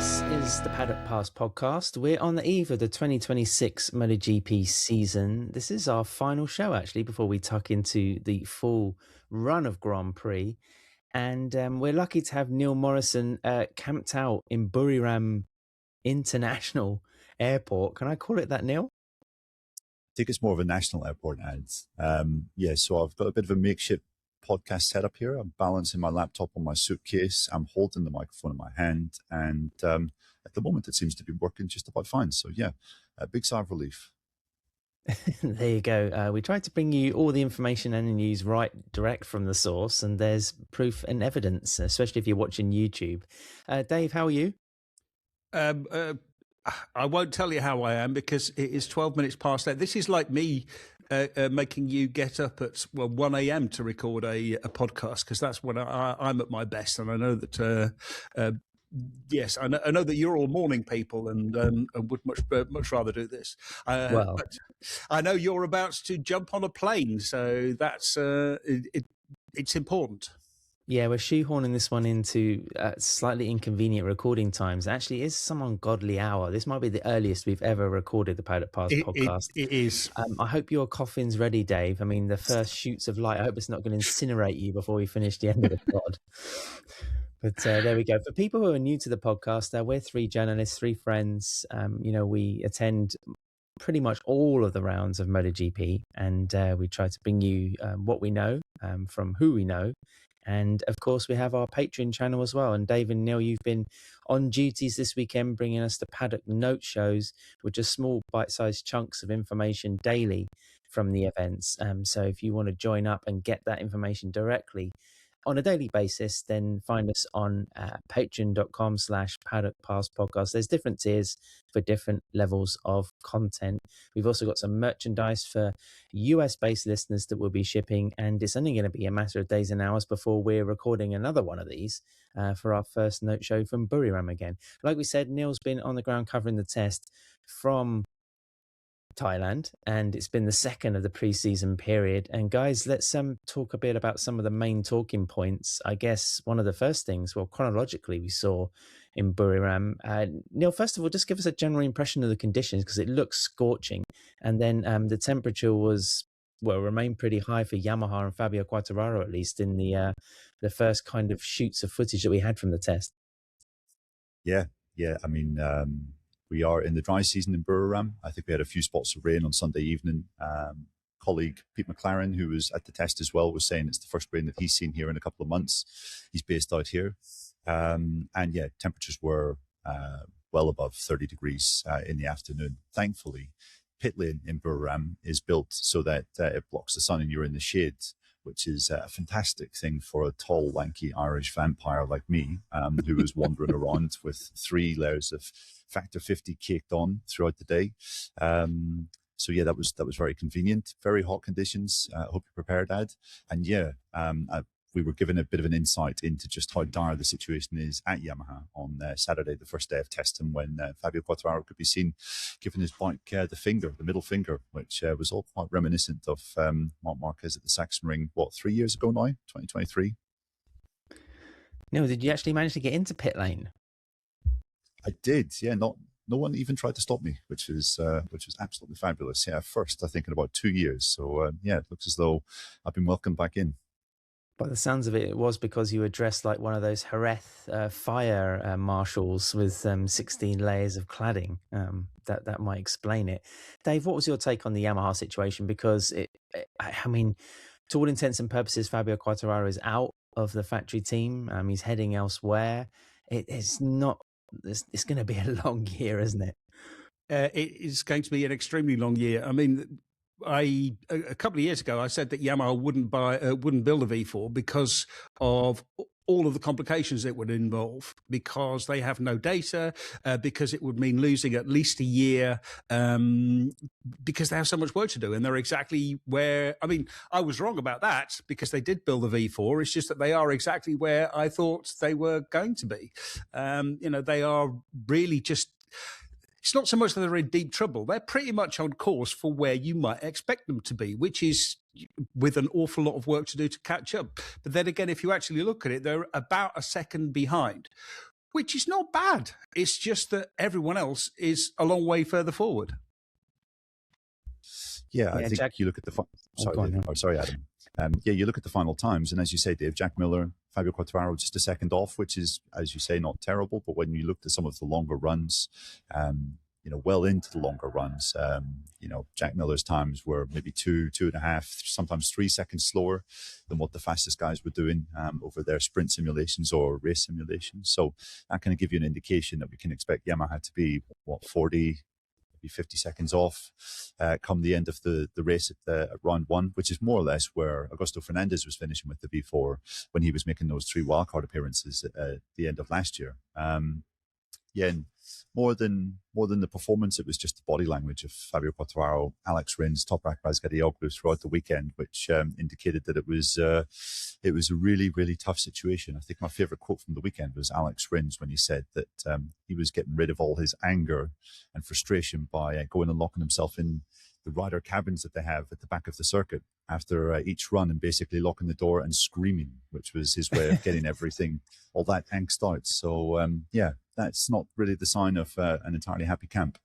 This is the Paddock Pass Podcast. We're on the eve of the 2026 MotoGP season. This is our final show, actually, before we tuck into the full run of Grand Prix. And we're lucky to have Neil Morrison camped out in Buriram International Airport. Can I call it that, Neil? I think it's more of a national airport, ads. So I've got a bit of a makeshift podcast setup here. I'm balancing my laptop on my suitcase. I'm holding the microphone in my hand. And at the moment, it seems to be working just about fine. So, yeah, a big sigh of relief. There you go. We tried to bring you all the information and the news right direct from the source. And there's proof and evidence, especially if you're watching YouTube. Dave, how are you? I won't tell you how I am because it is 12 minutes past 8. This is like me making you get up at 1 a.m. to record a podcast, because that's when I'm at my best. And I know that, yes, I know that you're all morning people and would much rather do this. But I know you're about to jump on a plane, so that's it's important. Yeah, we're shoehorning this one into slightly inconvenient recording times. Actually, it is some ungodly hour. This might be the earliest we've ever recorded the Paddock Pass podcast. It is. I hope your coffin's ready, Dave. I mean, the first shoots of light, I hope it's not going to incinerate you before we finish the end of the pod. But there we go. For people who are new to the podcast, we're three journalists, three friends. We attend pretty much all of the rounds of MotoGP, and we try to bring you what we know from who we know. And of course, we have our Patreon channel as well. And Dave and Neil, you've been on duties this weekend, bringing us the Paddock Note shows, which are small bite-sized chunks of information daily from the events. So if you want to join up and get that information directly on a daily basis, then find us on patreon.com/Paddock Pass Podcast. There's different tiers for different levels of content. We've also got some merchandise for US-based listeners that we'll be shipping, and it's only going to be a matter of days and hours before we're recording another one of these for our first note show from Buriram again. Like we said, Neil's been on the ground covering the test from Thailand, and it's been the second of the preseason period. And guys, let's talk a bit about some of the main talking points. I guess one of the first things, chronologically, we saw in Buriram. Neil, first of all, just give us a general impression of the conditions, because it looks scorching, and then the temperature remained pretty high for Yamaha and Fabio Quartararo, at least in the first kind of shoots of footage that we had from the test. Yeah. I mean, we are in the dry season in Buriram. I think we had a few spots of rain on Sunday evening. Colleague Pete McLaren, who was at the test as well, was saying it's the first rain that he's seen here in a couple of months. He's based out here. Temperatures were well above 30 degrees in the afternoon. Thankfully, pit lane in Buriram is built so that it blocks the sun and you're in the shade, which is a fantastic thing for a tall, lanky Irish vampire like me, who was wandering around with 3 layers of Factor 50 caked on throughout the day. That was very convenient. Very hot conditions. I hope you're prepared, Ad. And we were given a bit of an insight into just how dire the situation is at Yamaha on Saturday, the first day of testing, when Fabio Quartararo could be seen giving his bike the middle finger, which was all quite reminiscent of Marc Marquez at the Sachsenring, 3 years ago now, 2023? No, did you actually manage to get into pit lane? I did, yeah. No one even tried to stop me, which was absolutely fabulous. Yeah, first, I think, in about 2 years. So, it looks as though I've been welcomed back in. By the sounds of it, it was because you were dressed like one of those Jerez fire marshals with 16 layers of cladding. That might explain it. Dave, what was your take on the Yamaha situation? Because, to all intents and purposes, Fabio Quartararo is out of the factory team. He's heading elsewhere. It's going to be a long year, isn't it? It is going to be an extremely long year. I mean, a couple of years ago, I said that Yamaha wouldn't build a V4 because of all of the complications it would involve, because they have no data, because it would mean losing at least a year, because they have so much work to do. And they're exactly where, I was wrong about that, because they did build the V4. It's just that they are exactly where I thought they were going to be. They are really just... It's not so much that they're in deep trouble. They're pretty much on course for where you might expect them to be, which is with an awful lot of work to do to catch up. But then again, if you actually look at it, they're about a second behind, which is not bad. It's just that everyone else is a long way further forward. Yeah, I think Jack, you look at the sorry, on, Dave, sorry, Adam. You look at the final times, and as you say, Dave, Jack Miller, Fabio Quartararo, just a second off, which is, as you say, not terrible. But when you looked at some of the longer runs, well into the longer runs, Jack Miller's times were maybe 2.5, sometimes 3 seconds slower than what the fastest guys were doing over their sprint simulations or race simulations. So that can give you an indication that we can expect Yamaha to be 40. 50 seconds off come the end of the race at round one, which is more or less where Augusto Fernandez was finishing with the V4 when he was making those 3 wildcard appearances at the end of last year. And more than the performance, it was just the body language of Fabio Quartararo, Alex Rins, Toprak Razgatlioglu throughout the weekend, which indicated that it was a really, really tough situation. I think my favorite quote from the weekend was Alex Rins when he said that he was getting rid of all his anger and frustration by going and locking himself in the rider cabins that they have at the back of the circuit after each run and basically locking the door and screaming, which was his way of getting everything, all that angst out. So, that's not really the sign of an entirely happy camp.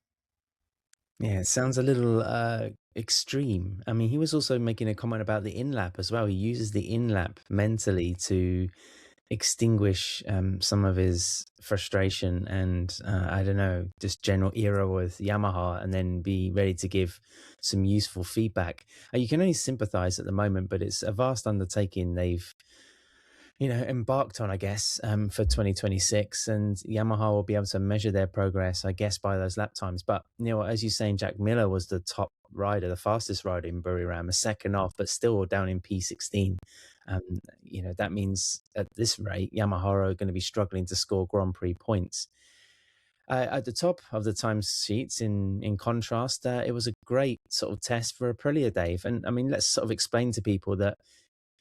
Yeah, it sounds a little extreme. I mean, he was also making a comment about the in-lap as well. He uses the in-lap mentally to extinguish some of his frustration and, I don't know, just general ira with Yamaha, and then be ready to give some useful feedback. You can only sympathize at the moment, but it's a vast undertaking they've embarked on, I guess, for 2026, and Yamaha will be able to measure their progress, I guess, by those lap times. But, as you're saying, Jack Miller was the top rider, the fastest rider in Buriram, a second off, but still down in P16. That means at this rate, Yamaha are going to be struggling to score Grand Prix points. At the top of the time sheets, in contrast, it was a great sort of test for Aprilia, Dave. And I mean, let's sort of explain to people that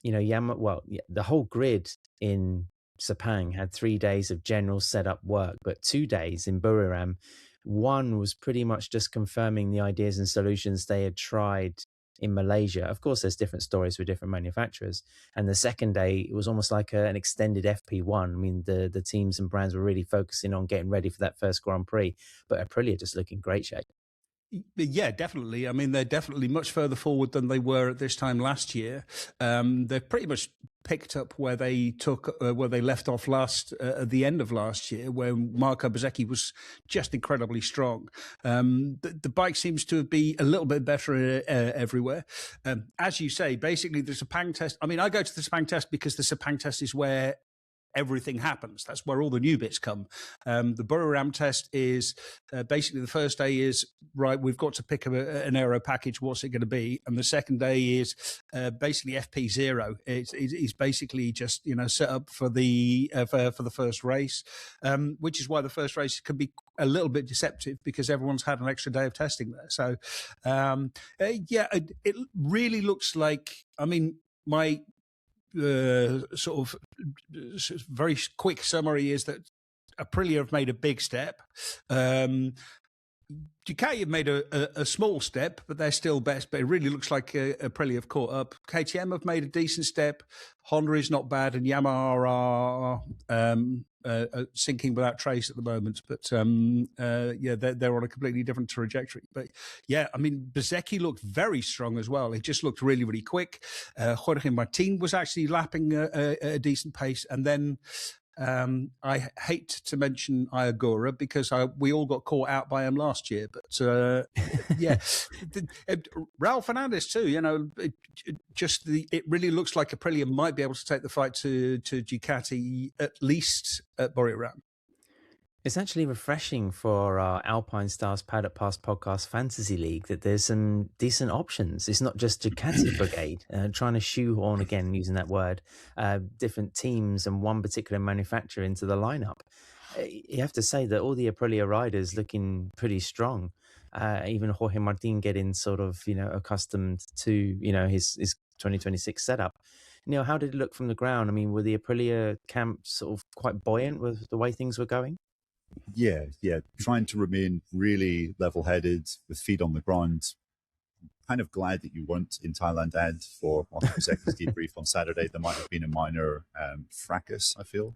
the whole grid in Sepang had 3 days of general setup work, but 2 days in Buriram, one was pretty much just confirming the ideas and solutions they had tried in Malaysia. Of course, there's different stories with different manufacturers. And the second day, it was almost like an extended FP1. I mean, the teams and brands were really focusing on getting ready for that first Grand Prix, but Aprilia just look in great shape. Yeah, definitely. I mean, they're definitely much further forward than they were at this time last year. They've pretty much picked up where they left off at the end of last year, where Marco Bezzecchi was just incredibly strong. The bike seems to be a little bit better everywhere. As you say, basically the Sepang test. I mean, I go to the Sepang test because the Sepang test is where everything happens. That's where all the new bits come. The Buriram test is basically the first day is, right, we've got to pick an aero package. What's it going to be? And the second day is basically FP0. It's basically just, set up for the first race, which is why the first race can be a little bit deceptive because everyone's had an extra day of testing there. So, it really looks like, I mean, my sort of very quick summary is that Aprilia have made a big step. Ducati have made a small step, but they're still best. But it really looks like Aprilia have caught up. KTM have made a decent step. Honda is not bad, and Yamaha are sinking without trace at the moment. But they're on a completely different trajectory. But yeah, I mean, Bezzecchi looked very strong as well. He just looked really, really quick. Jorge Martin was actually lapping a decent pace, and then. I hate to mention Iagura because we all got caught out by him last year, but Raul Fernandez too. It really looks like Aprilia might be able to take the fight to Ducati at least at Buriram. It's actually refreshing for our Alpine Stars Paddock Pass Podcast Fantasy League that there's some decent options. It's not just Ducati Brigade, trying to shoehorn, again, using that word, different teams and one particular manufacturer into the lineup. You have to say that all the Aprilia riders looking pretty strong. Even Jorge Martin getting sort of, accustomed to, his 2026 setup. How did it look from the ground? I mean, were the Aprilia camp sort of quite buoyant with the way things were going? Yeah. Trying to remain really level-headed with feet on the ground. Kind of glad that you weren't in Thailand, Ed, for Bezzecchi's debrief on Saturday. There might have been a minor fracas, I feel.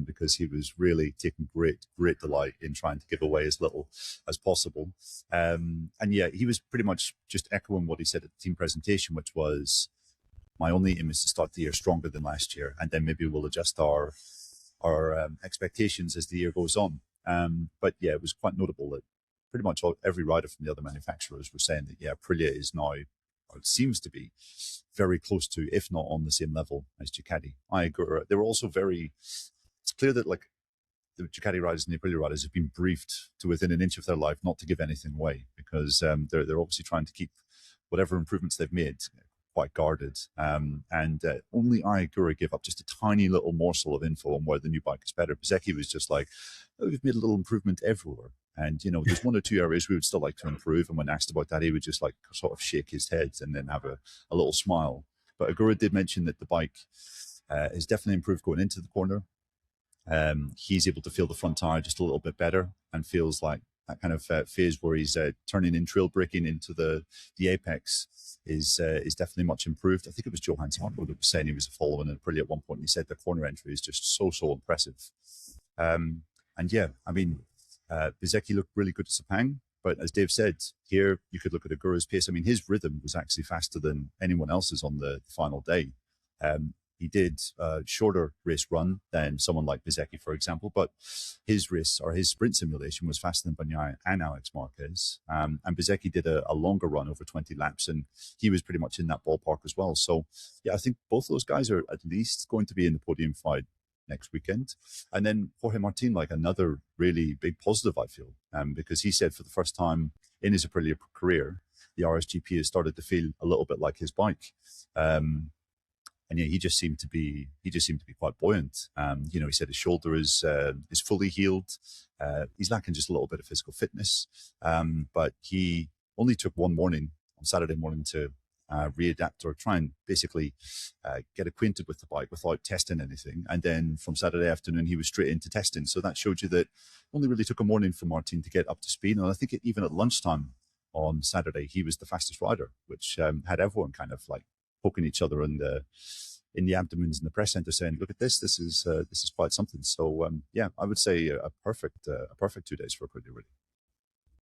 because he was really taking great delight in trying to give away as little as possible. And yeah, he was pretty much just echoing what he said at the team presentation, which was, my only aim is to start the year stronger than last year, and then maybe we'll adjust our expectations as the year goes on. But yeah, it was quite notable that pretty much every rider from the other manufacturers were saying that, yeah, Aprilia is now, or it seems to be, very close to, if not on the same level as Ducati. I agree. They were also it's clear that like the Ducati riders and the Aprilia riders have been briefed to within an inch of their life not to give anything away, because they're obviously trying to keep whatever improvements they've made quite guarded. Only Agura gave up just a tiny little morsel of info on where the new bike is better. Bezzecchi was just like, oh, we've made a little improvement everywhere. And, you know, there's one or two areas we would still like to improve. And when asked about that, he would just like sort of shake his head and then have a little smile. But Agura did mention that the bike has definitely improved going into the corner. He's able to feel the front tire just a little bit better, and feels like that kind of phase where he's turning in trail braking into the apex is definitely much improved. I think it was Johannes Hartwell that was saying he was following an Aprilia at one point, and he said the corner entry is just so impressive. And yeah, I mean, Bezzecchi looked really good at Sepang, but as Dave said, here you could look at Agura's pace. I mean, his rhythm was actually faster than anyone else's on the final day. He did a shorter race run than someone like Bezzecchi, for example, but his race or his sprint simulation was faster than Bagnaia and Alex Marquez. And Bezzecchi did a longer run over 20 laps, and he was pretty much in that ballpark as well. So, yeah, I think both those guys are at least going to be in the podium fight next weekend. And then Jorge Martin, like another really big positive, I feel, because he said for the first time in his Aprilia career, the RSGP has started to feel a little bit like his bike. And yeah, he just seemed to be quite buoyant. You know, he said his shoulder is fully healed. He's lacking just a little bit of physical fitness, but he only took one morning on Saturday morning to readapt or try and basically get acquainted with the bike without testing anything. And then from Saturday afternoon, he was straight into testing. So that showed you that only really took a morning for Martin to get up to speed. And I think even at lunchtime on Saturday, he was the fastest rider, which had everyone kind of like poking each other in the abdomens in the press center, saying, "Look at this! This is quite something." So yeah, I would say a perfect 2 days for Aprilia, really.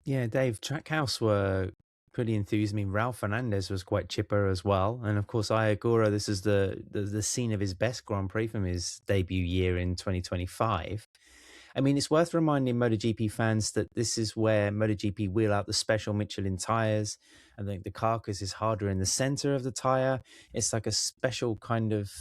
Yeah, Dave, Trackhouse were pretty enthused. I mean, Ralph Fernandez was quite chipper as well, and of course, Agura. This is the scene of his best Grand Prix from his debut year in 2025. I mean, it's worth reminding MotoGP fans that this is where MotoGP wheel out the special Michelin tires. I think the carcass is harder in the center of the tire. It's like a special kind of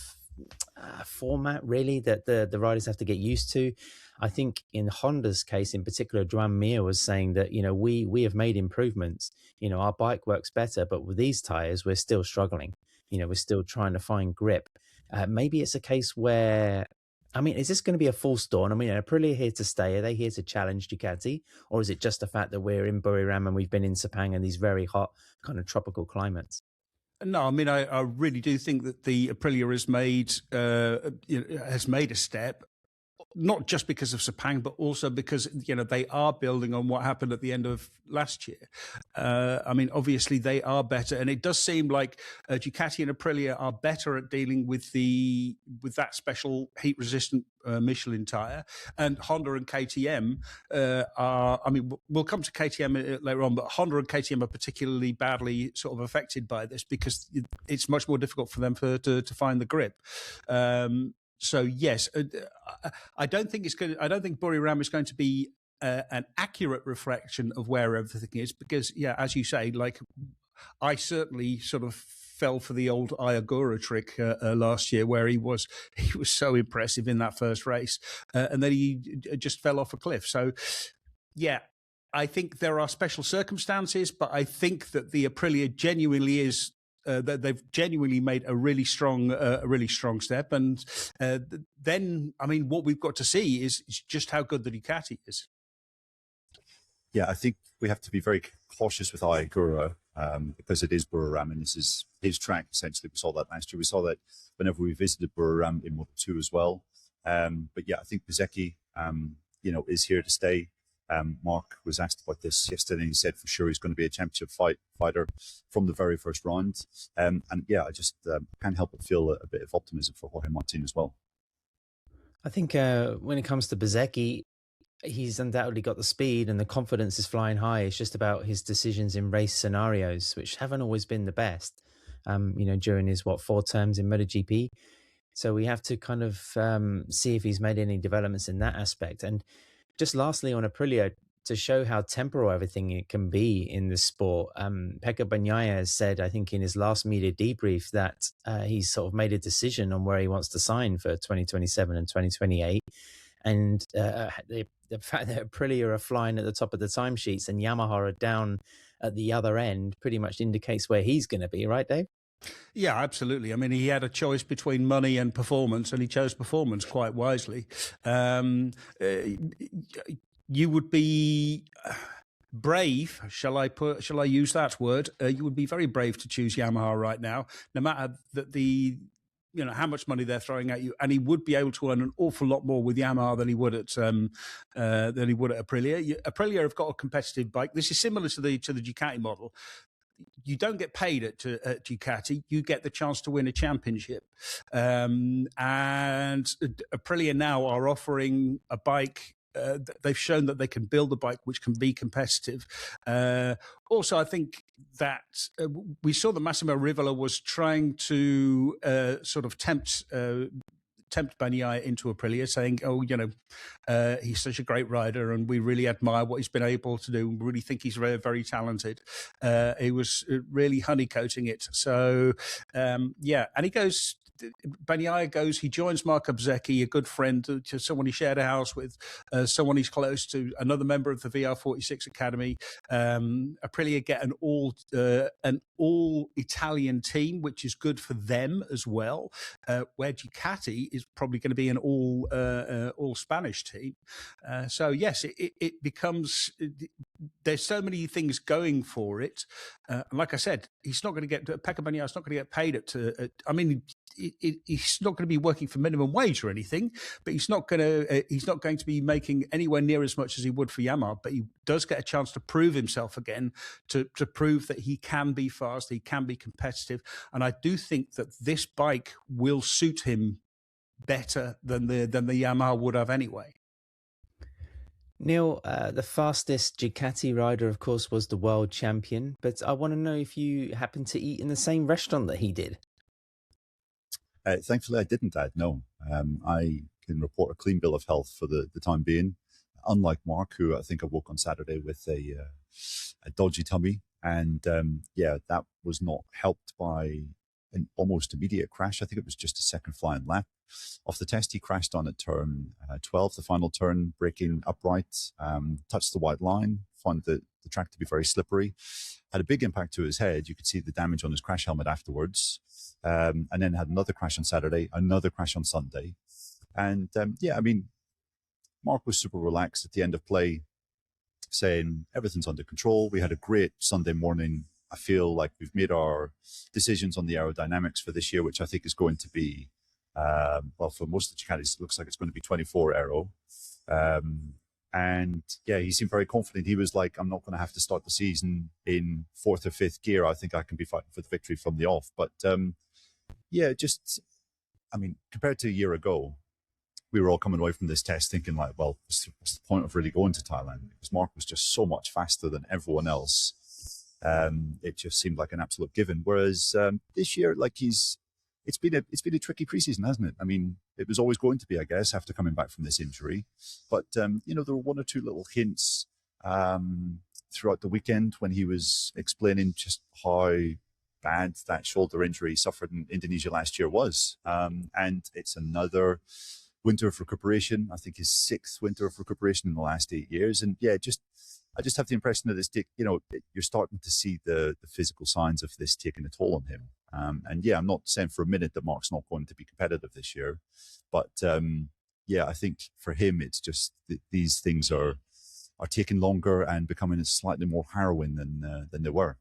format, really, that the riders have to get used to. I think in Honda's case, in particular, Joan Mir was saying that, you know, we have made improvements. You know, our bike works better, but with these tires, we're still struggling. You know, we're still trying to find grip. Maybe it's a case where, I mean, is this going to be a false dawn? I mean, are Aprilia here to stay? Are they here to challenge Ducati? Or is it just the fact that we're in Buriram and we've been in Sepang and these very hot kind of tropical climates? No, I mean, I really do think that the Aprilia has made a step, not just because of Sepang, but also because, you know, they are building on what happened at the end of last year. I mean, obviously they are better, and it does seem like Ducati and Aprilia are better at dealing with that special heat-resistant Michelin tire, and Honda and KTM are. I mean, we'll come to KTM later on, but Honda and KTM are particularly badly sort of affected by this because it's much more difficult for them to find the grip. So yes, I don't think Buriram is going to be an accurate reflection of where everything is, because yeah, as you say, like I certainly sort of fell for the old Agura trick last year, where he was so impressive in that first race, and then he just fell off a cliff. So yeah, I think there are special circumstances, but I think that the Aprilia genuinely is. That they've genuinely made a really strong step, and then I mean, what we've got to see is just how good the Ducati is. Yeah, I think we have to be very cautious with Agura because it is Buriram, and this is his track. Essentially, we saw that last year. We saw that whenever we visited Buriram in Moto2 as well. But yeah, I think Bezzecchi, is here to stay. Mark was asked about this yesterday, and he said for sure he's going to be a championship fighter from the very first round. And yeah, I just can't help but feel a bit of optimism for Jorge Martin as well. I think when it comes to Bezzecchi, he's undoubtedly got the speed and the confidence is flying high. It's just about his decisions in race scenarios, which haven't always been the best, during his, 4 terms in MotoGP. So we have to kind of see if he's made any developments in that aspect. And just lastly on Aprilia, to show how temporal everything it can be in the sport, Pecco Bagnaia has said, I think in his last media debrief, that he's sort of made a decision on where he wants to sign for 2027 and 2028. And the fact that Aprilia are flying at the top of the timesheets and Yamaha are down at the other end pretty much indicates where he's going to be, right, Dave? Yeah, absolutely. I mean, he had a choice between money and performance, and he chose performance quite wisely. You would be brave, shall I use that word? You would be very brave to choose Yamaha right now, no matter that how much money they're throwing at you, and he would be able to earn an awful lot more with Yamaha than he would at Aprilia. Aprilia have got a competitive bike. This is similar to the Ducati model. You don't get paid at Ducati. You get the chance to win a championship. And Aprilia now are offering a bike. They've shown that they can build a bike which can be competitive. Also, I think that we saw that Massimo Rivola was trying to sort of tempt Bagnaia into Aprilia, saying, he's such a great rider and we really admire what he's been able to do. We really think he's very, very talented. He was really honeycoating it. So, and he goes... Bagnaia goes, he joins Marco Bezzecchi, a good friend, to someone he shared a house with, someone he's close to, another member of the VR46 Academy. Aprilia get an all Italian team, which is good for them as well, where Ducati is probably going to be an all Spanish team. So yes, it becomes, there's so many things going for it. Like I said, he's not going to get, Pecco Bagnaia is not going to get paid he's not going to be working for minimum wage or anything, but he's not going to be making anywhere near as much as he would for Yamaha. But he does get a chance to prove himself again, to prove that he can be fast, he can be competitive, and I do think that this bike will suit him better than the Yamaha would have anyway. Neil, the fastest Ducati rider, of course, was the world champion, but I want to know if you happened to eat in the same restaurant that he did. Thankfully, I didn't, Dad. No, I can report a clean bill of health for the time being. Unlike Mark, who I think I woke on Saturday with a dodgy tummy, and that was not helped by an almost immediate crash. I think it was just a second flying lap. Off the test, he crashed on at turn 12, the final turn, braking upright, touched the white line, found the track to be very slippery, had a big impact to his head. You could see the damage on his crash helmet afterwards. And then had another crash on Saturday, another crash on Sunday. And Mark was super relaxed at the end of play, saying everything's under control. We had a great Sunday morning. I feel like we've made our decisions on the aerodynamics for this year, which I think is going to be, for most of the Ducatis, it looks like it's going to be 24 aero. He seemed very confident. He was like, I'm not going to have to start the season in 4th or 5th gear. I think I can be fighting for the victory from the off. But compared to a year ago, we were all coming away from this test thinking like, well, what's the point of really going to Thailand? Because Mark was just so much faster than everyone else. It just seemed like an absolute given. Whereas this year, it's been a tricky preseason, hasn't it? I mean, it was always going to be, I guess, after coming back from this injury. But there were one or two little hints throughout the weekend when he was explaining just how bad that shoulder injury suffered in Indonesia last year was. And it's another winter of recuperation. I think his 6th winter of recuperation in the last 8 years. And I just have the impression that you're starting to see the physical signs of this taking a toll on him. I'm not saying for a minute that Mark's not going to be competitive this year, but I think for him it's just these things are taking longer and becoming slightly more harrowing than they were.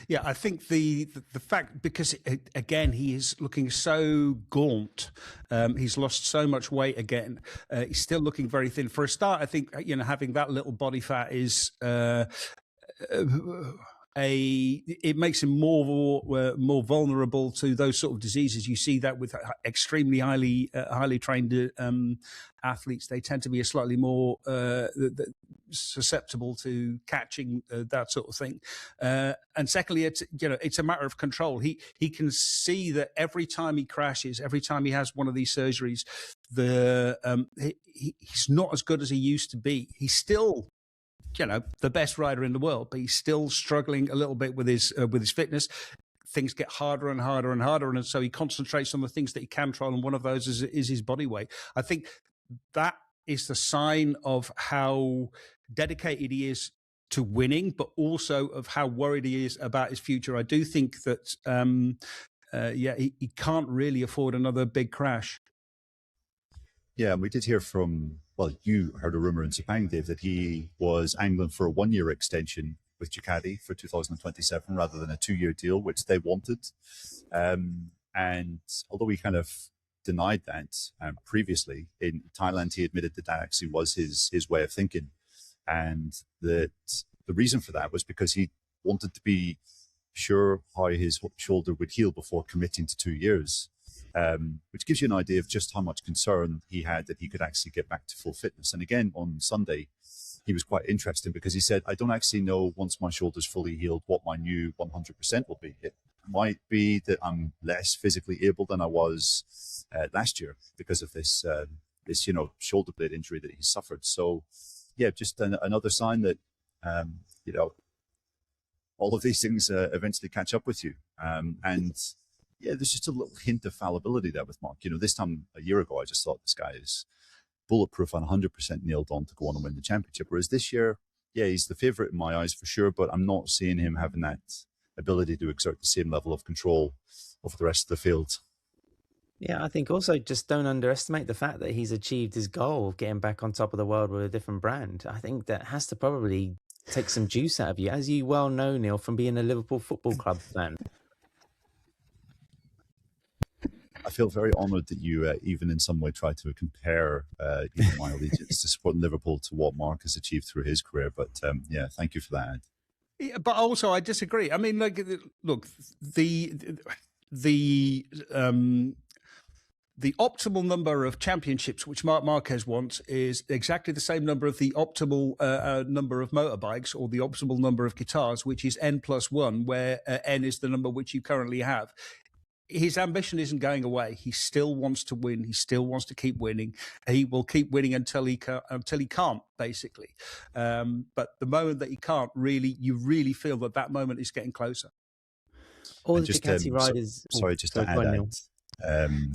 Yeah, I think the fact, because again he is looking so gaunt, he's lost so much weight again. He's still looking very thin. For a start, I think having that little body fat is it makes him more vulnerable to those sort of diseases. You see that with extremely highly trained athletes. They tend to be a slightly more susceptible to catching that sort of thing. And secondly, it's a matter of control. He can see that every time he crashes, every time he has one of these surgeries, he's not as good as he used to be. He's still, the best rider in the world, but he's still struggling a little bit with his fitness. Things get harder and harder and harder, and so he concentrates on the things that he can control, and one of those is his body weight. I think that is the sign of how dedicated he is to winning, but also of how worried he is about his future. I do think that, he can't really afford another big crash. Yeah, and we did hear from, you heard a rumour in Sepang, Dave, that he was angling for a 1-year extension with Ducati for 2027 rather than a 2-year deal, which they wanted. And although he kind of denied that previously, in Thailand, he admitted that actually was his way of thinking. And that the reason for that was because he wanted to be sure how his shoulder would heal before committing to 2 years. Which gives you an idea of just how much concern he had that he could actually get back to full fitness. And again, on Sunday, he was quite interesting because he said, I don't actually know once my shoulder's fully healed what my new 100% will be. It might be that I'm less physically able than I was last year because of this shoulder blade injury that he suffered. So, yeah, just another sign that, all of these things eventually catch up with you. Yeah, there's just a little hint of fallibility there with Marc. This time a year ago, I just thought this guy is bulletproof and 100% nailed on to go on and win the championship. Whereas this year, yeah, he's the favourite in my eyes for sure, but I'm not seeing him having that ability to exert the same level of control over the rest of the field. Yeah, I think also just don't underestimate the fact that he's achieved his goal of getting back on top of the world with a different brand. I think that has to probably take some juice out of you, as you well know, Neil, from being a Liverpool Football Club fan. I feel very honoured that you even in some way try to compare my allegiance to supporting Liverpool to what Marc has achieved through his career. But yeah, thank you for that. Yeah, but also I disagree. I mean, look, the optimal number of championships which Marc Marquez wants is exactly the same number of the optimal number of motorbikes, or the optimal number of guitars, which is N+1, where N is the number which you currently have. His ambition isn't going away. He still wants to win. He still wants to keep winning. He will keep winning until he can't, basically. But the moment that he can't, you really feel that moment is getting closer. All the Ducati riders. To add that,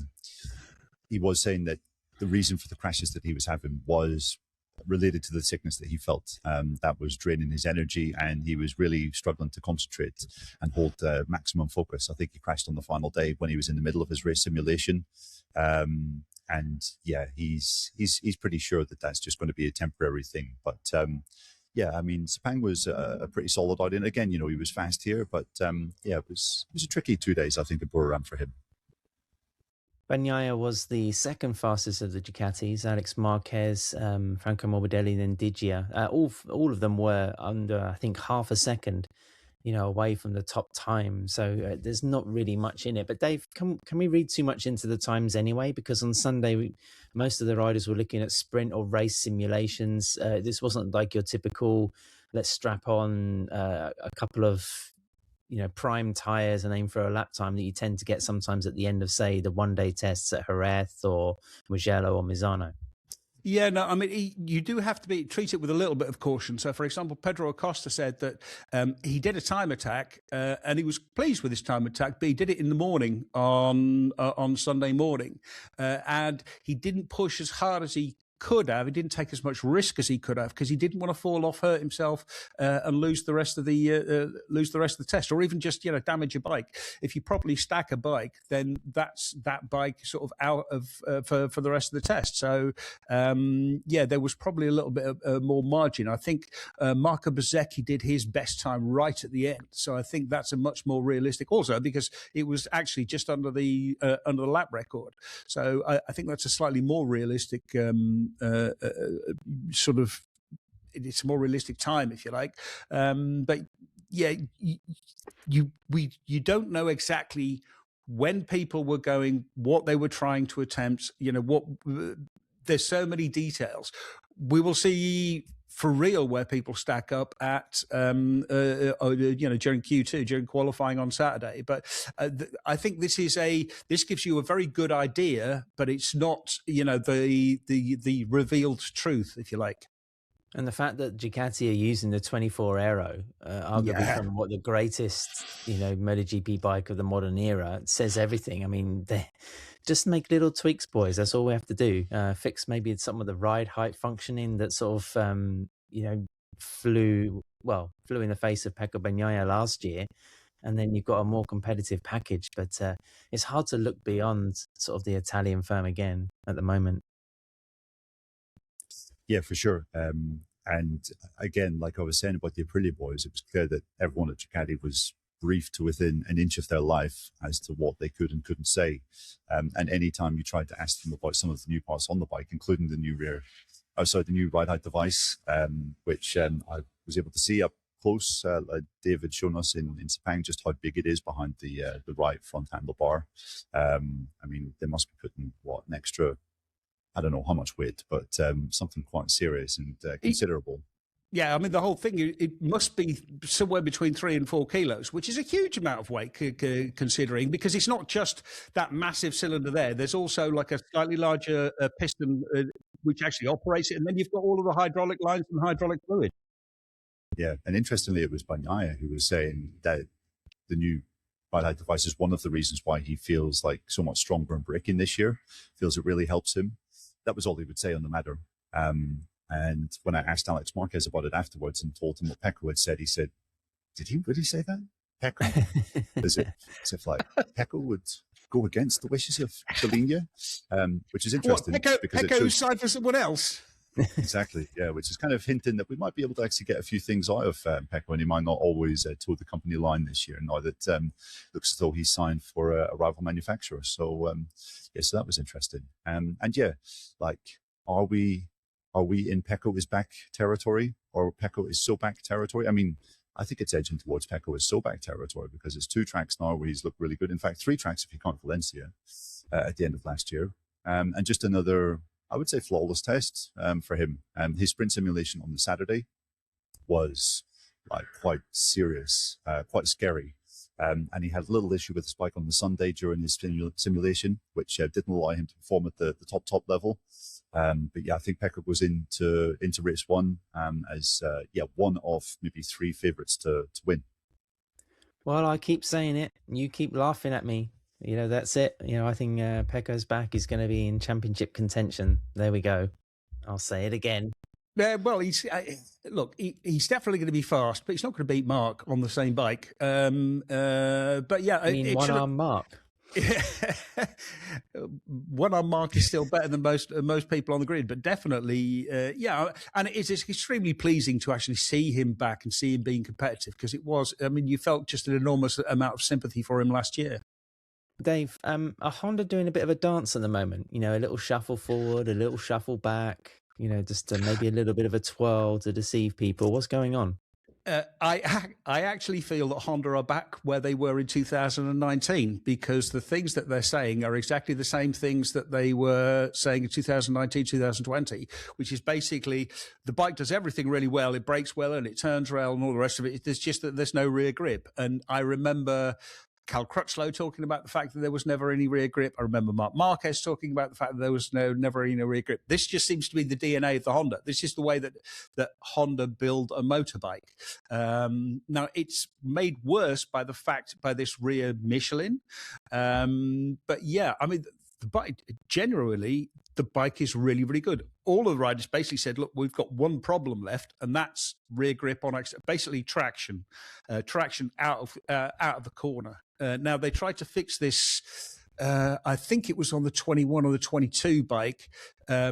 he was saying that the reason for the crashes that he was having was related to the sickness that he felt. That was draining his energy, and he was really struggling to concentrate and hold maximum focus. I think he crashed on the final day when he was in the middle of his race simulation. And yeah, he's pretty sure that that's just going to be a temporary thing. But yeah, I mean, Sepang was a pretty solid outing. Again, he was fast here, but yeah, it was a tricky 2 days, I think, at Buriram for him. Bagnaia was the second fastest of the Ducatis. Alex Marquez, Franco Morbidelli, then Digia. All of them were under, I think, half a second, away from the top time. So there's not really much in it. But Dave, can we read too much into the times anyway? Because on Sunday, most of the riders were looking at sprint or race simulations. This wasn't like your typical, let's strap on a couple of prime tires and aim for a lap time that you tend to get sometimes at the end of, say, the one-day tests at Jerez or Mugello or Misano. Yeah, no, I mean, you do have to treat it with a little bit of caution. So, for example, Pedro Acosta said that he did a time attack and he was pleased with his time attack, but he did it in the morning on Sunday morning. And he didn't push as hard as he could have. He didn't take as much risk as he could have because he didn't want to fall off, hurt himself, and lose the rest of the test, or even just damage your bike. If you properly stack a bike, then that's that bike sort of out of for the rest of the test. So yeah, there was probably a little bit of more margin. I think Marco Bezzecchi did his best time right at the end, so I think that's a much more realistic. Also, because it was actually just under the lap record, so I think that's a slightly more realistic. Sort of, it's a more realistic time, if you like. But you don't know exactly when people were going, what they were trying to attempt. There's so many details. We will see for real where people stack up at, during Q2, during qualifying on Saturday. But I think this gives you a very good idea, but it's not, the revealed truth, if you like. And the fact that Ducati are using the 24 Aero, arguably from what the greatest, MotoGP bike of the modern era, says everything. I mean, they just make little tweaks, boys. That's all we have to do. Fix maybe some of the ride height functioning that sort of, flew in the face of Pecco Bagnaia last year. And then you've got a more competitive package. But it's hard to look beyond sort of the Italian firm again at the moment. Yeah, for sure. And again, like I was saying about the Aprilia boys, it was clear that everyone at Ducati was briefed to within an inch of their life as to what they could and couldn't say. And anytime you tried to ask them about some of the new parts on the bike, including the new the new ride height device, which I was able to see up close. David showing us in Sepang just how big it is behind the right front handlebar. I mean, they must be putting an extra, I don't know how much weight, but something quite serious and considerable. Yeah, I mean, the whole thing, it must be somewhere between 3 and 4 kilos, which is a huge amount of weight considering, because it's not just that massive cylinder there. There's also like a slightly larger piston, which actually operates it. And then you've got all of the hydraulic lines and hydraulic fluid. Yeah, and interestingly, it was Bagnaia who was saying that the new ride height device is one of the reasons why he feels like so much stronger in braking this year, feels it really helps him. That was all he would say on the matter. And when I asked Alex Marquez about it afterwards and told him what Pecco had said, he said, "Did he really say that? Pecco?" as if like Pecco would go against the wishes of Felinia, which is interesting. Because Pecco signed for someone else. Exactly, yeah, which is kind of hinting that we might be able to actually get a few things out of Pecco, and he might not always toe the company line this year, now that looks as though he's signed for a rival manufacturer. So, so that was interesting. And yeah, like, are we in Pecco is back territory, or Pecco is so back territory? I mean, I think it's edging towards Pecco is so back territory, because it's 2 tracks now where he's looked really good. In fact, 3 tracks if you count Valencia at the end of last year, and just another, I would say, flawless test for him. His sprint simulation on the Saturday was like quite serious, quite scary. And he had a little issue with the spike on the Sunday during his simulation, which didn't allow him to perform at the top level. But yeah, I think Pecco goes into race 1 as one of maybe 3 favourites to win. Well, I keep saying it. You keep laughing at me. That's it. I think Pecco's back is going to be in championship contention. There we go. I'll say it again. Well, he's definitely going to be fast, but he's not going to beat Marc on the same bike. But yeah, one-arm Marc. One-arm Marc is still better than most people on the grid, but definitely, and it's extremely pleasing to actually see him back and see him being competitive, because it was. I mean, you felt just an enormous amount of sympathy for him last year. Dave, are Honda doing a bit of a dance at the moment? A little shuffle forward, a little shuffle back. Just maybe a little bit of a twirl to deceive people. What's going on? I actually feel that Honda are back where they were in 2019, because the things that they're saying are exactly the same things that they were saying in 2019, 2020, which is basically the bike does everything really well. It brakes well and it turns well and all the rest of it. There's just that there's no rear grip. And I remember Cal Crutchlow talking about the fact that there was never any rear grip. I remember Marc Marquez talking about the fact that there was never any rear grip. This just seems to be the DNA of the Honda. This is the way that Honda build a motorbike. Now, it's made worse by this rear Michelin. But yeah, I mean, the bike, generally, the bike is really, really good. All of the riders basically said, look, we've got one problem left, and that's rear grip on basically traction out of the corner. Now, they tried to fix this, I think it was on the 21 or the 22 bike, or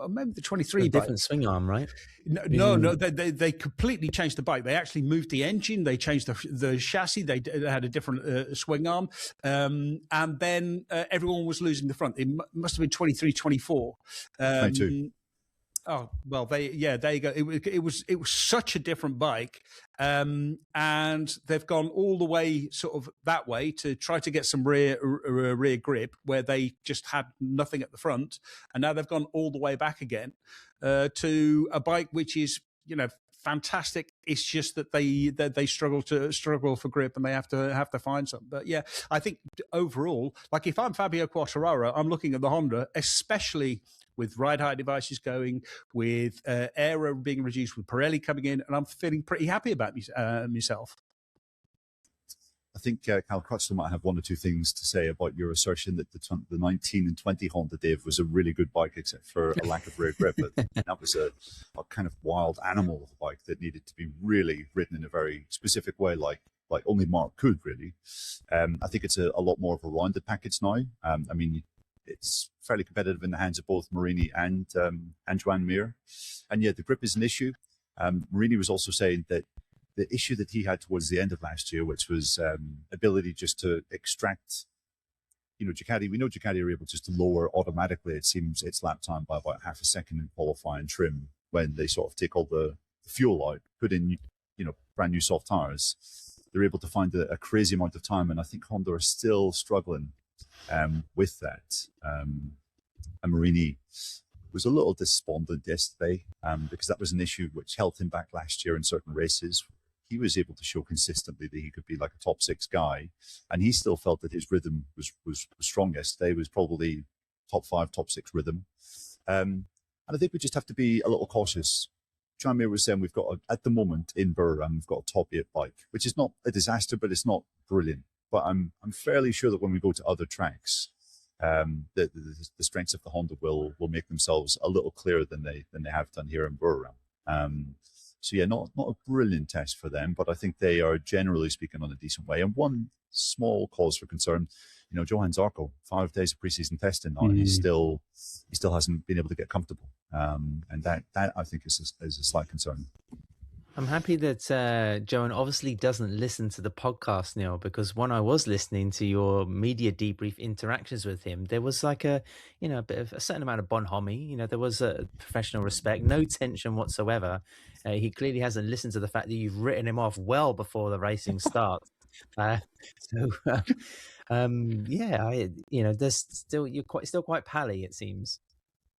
maybe the 23 bike. Different swing arm, right? No, they completely changed the bike. They actually moved the engine, they changed the chassis, they had a different swing arm, and then everyone was losing the front. It must have been 23, 24. 22. Oh well, there you go. It was such a different bike, and they've gone all the way sort of that way to try to get some rear grip where they just had nothing at the front, and now they've gone all the way back again to a bike which is fantastic. It's just that they struggle for grip, and they have to find some. But yeah, I think overall, like if I'm Fabio Quartararo, I'm looking at the Honda, especially with ride height devices going, with aero being reduced, with Pirelli coming in, and I'm feeling pretty happy about myself. I think Cal Crutchlow might have one or two things to say about your assertion that the 19 and 20 Honda, Dave, was a really good bike, except for a lack of rear grip. But that was a kind of wild animal of a bike that needed to be really ridden in a very specific way, like only Mark could, really. I think it's a lot more of a rounded package now. I mean, it's fairly competitive in the hands of both Marini and Joan Mir. And yeah, the grip is an issue. Marini was also saying that the issue that he had towards the end of last year, which was ability just to extract, Ducati. We know Ducati are able just to lower automatically, it seems, its lap time by about half a second in qualifying trim when they sort of take all the fuel out, put in, brand new soft tires. They're able to find a crazy amount of time, and I think Honda are still struggling with that. And Marini was a little despondent yesterday because that was an issue which held him back last year in certain races. He was able to show consistently that he could be like a top six guy, and he still felt that his rhythm was strong yesterday. It was probably top five, top six rhythm. And I think we just have to be a little cautious. John Mir was saying we've got, at the moment in Burram, we've got a top 8 bike, which is not a disaster, but it's not brilliant. But I'm fairly sure that when we go to other tracks, the strengths of the Honda will make themselves a little clearer than they have done here in Burram. So yeah, not a brilliant test for them, but I think they are generally speaking on a decent way. And one small cause for concern, Johann Zarco, 5 days of preseason testing now, and he still hasn't been able to get comfortable. And that I think is a slight concern. I'm happy that Johan obviously doesn't listen to the podcast, Neil, because when I was listening to your media debrief interactions with him, there was like a bit of a certain amount of bonhomie. There was a professional respect, no tension whatsoever. He clearly hasn't listened to the fact that you've written him off well before the racing starts. There's still you're still quite pally, it seems.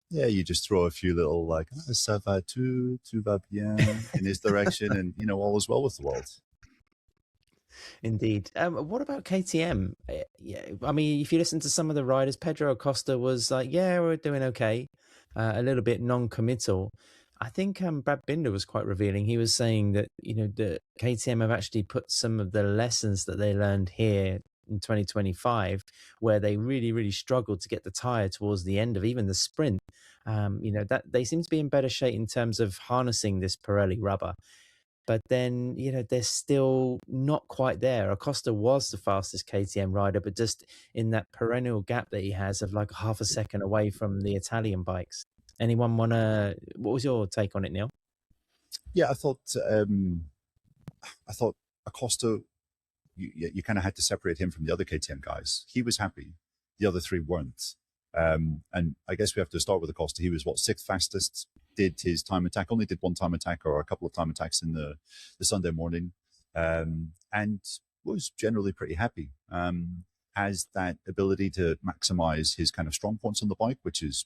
Yeah, you just throw a few little like "ça va tout va bien" in his direction, and all is well with the world. Indeed. What about KTM? Yeah, I mean, if you listen to some of the riders, Pedro Acosta was like, "Yeah, we're doing okay," a little bit non-committal. I think Brad Binder was quite revealing. He was saying that the KTM have actually put some of the lessons that they learned here in 2025, where they really, really struggled to get the tire towards the end of even the sprint. That they seem to be in better shape in terms of harnessing this Pirelli rubber. But then, they're still not quite there. Acosta was the fastest KTM rider, but just in that perennial gap that he has of like half a second away from the Italian bikes. Anyone what was your take on it, Neil? Yeah, I thought Acosta, you kind of had to separate him from the other KTM guys. He was happy. The other three weren't. And I guess we have to start with Acosta. He was, 6th fastest, did his time attack, only did one time attack or a couple of time attacks in the Sunday morning, and was generally pretty happy. Has that ability to maximize his kind of strong points on the bike, which is,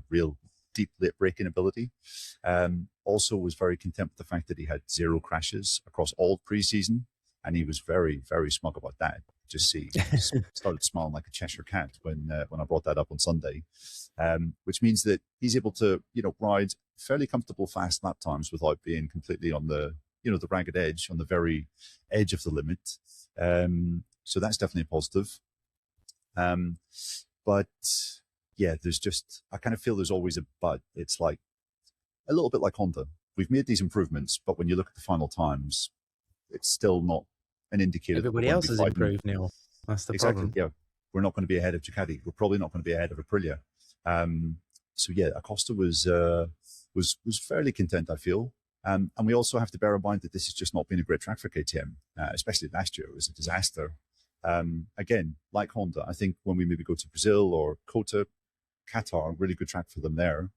real deep late braking ability. Also was very content with the fact that he had 0 crashes across all preseason. And he was very, very smug about that. Just started smiling like a Cheshire cat when I brought that up on Sunday, which means that he's able to, ride fairly comfortable fast lap times without being completely on the, the ragged edge, on the very edge of the limit. So that's definitely a positive. But yeah, I kind of feel there's always a but. It's like a little bit like Honda. We've made these improvements, but when you look at the final times, it's still not an indicator. Everybody else has improved, Neil. That's the problem. Yeah, we're not going to be ahead of Ducati. We're probably not going to be ahead of Aprilia. So yeah, Acosta was fairly content, I feel. And we also have to bear in mind that this has just not been a great track for KTM, especially last year. It was a disaster. Again, like Honda, I think when we maybe go to Brazil or Qatar, really good track for them there.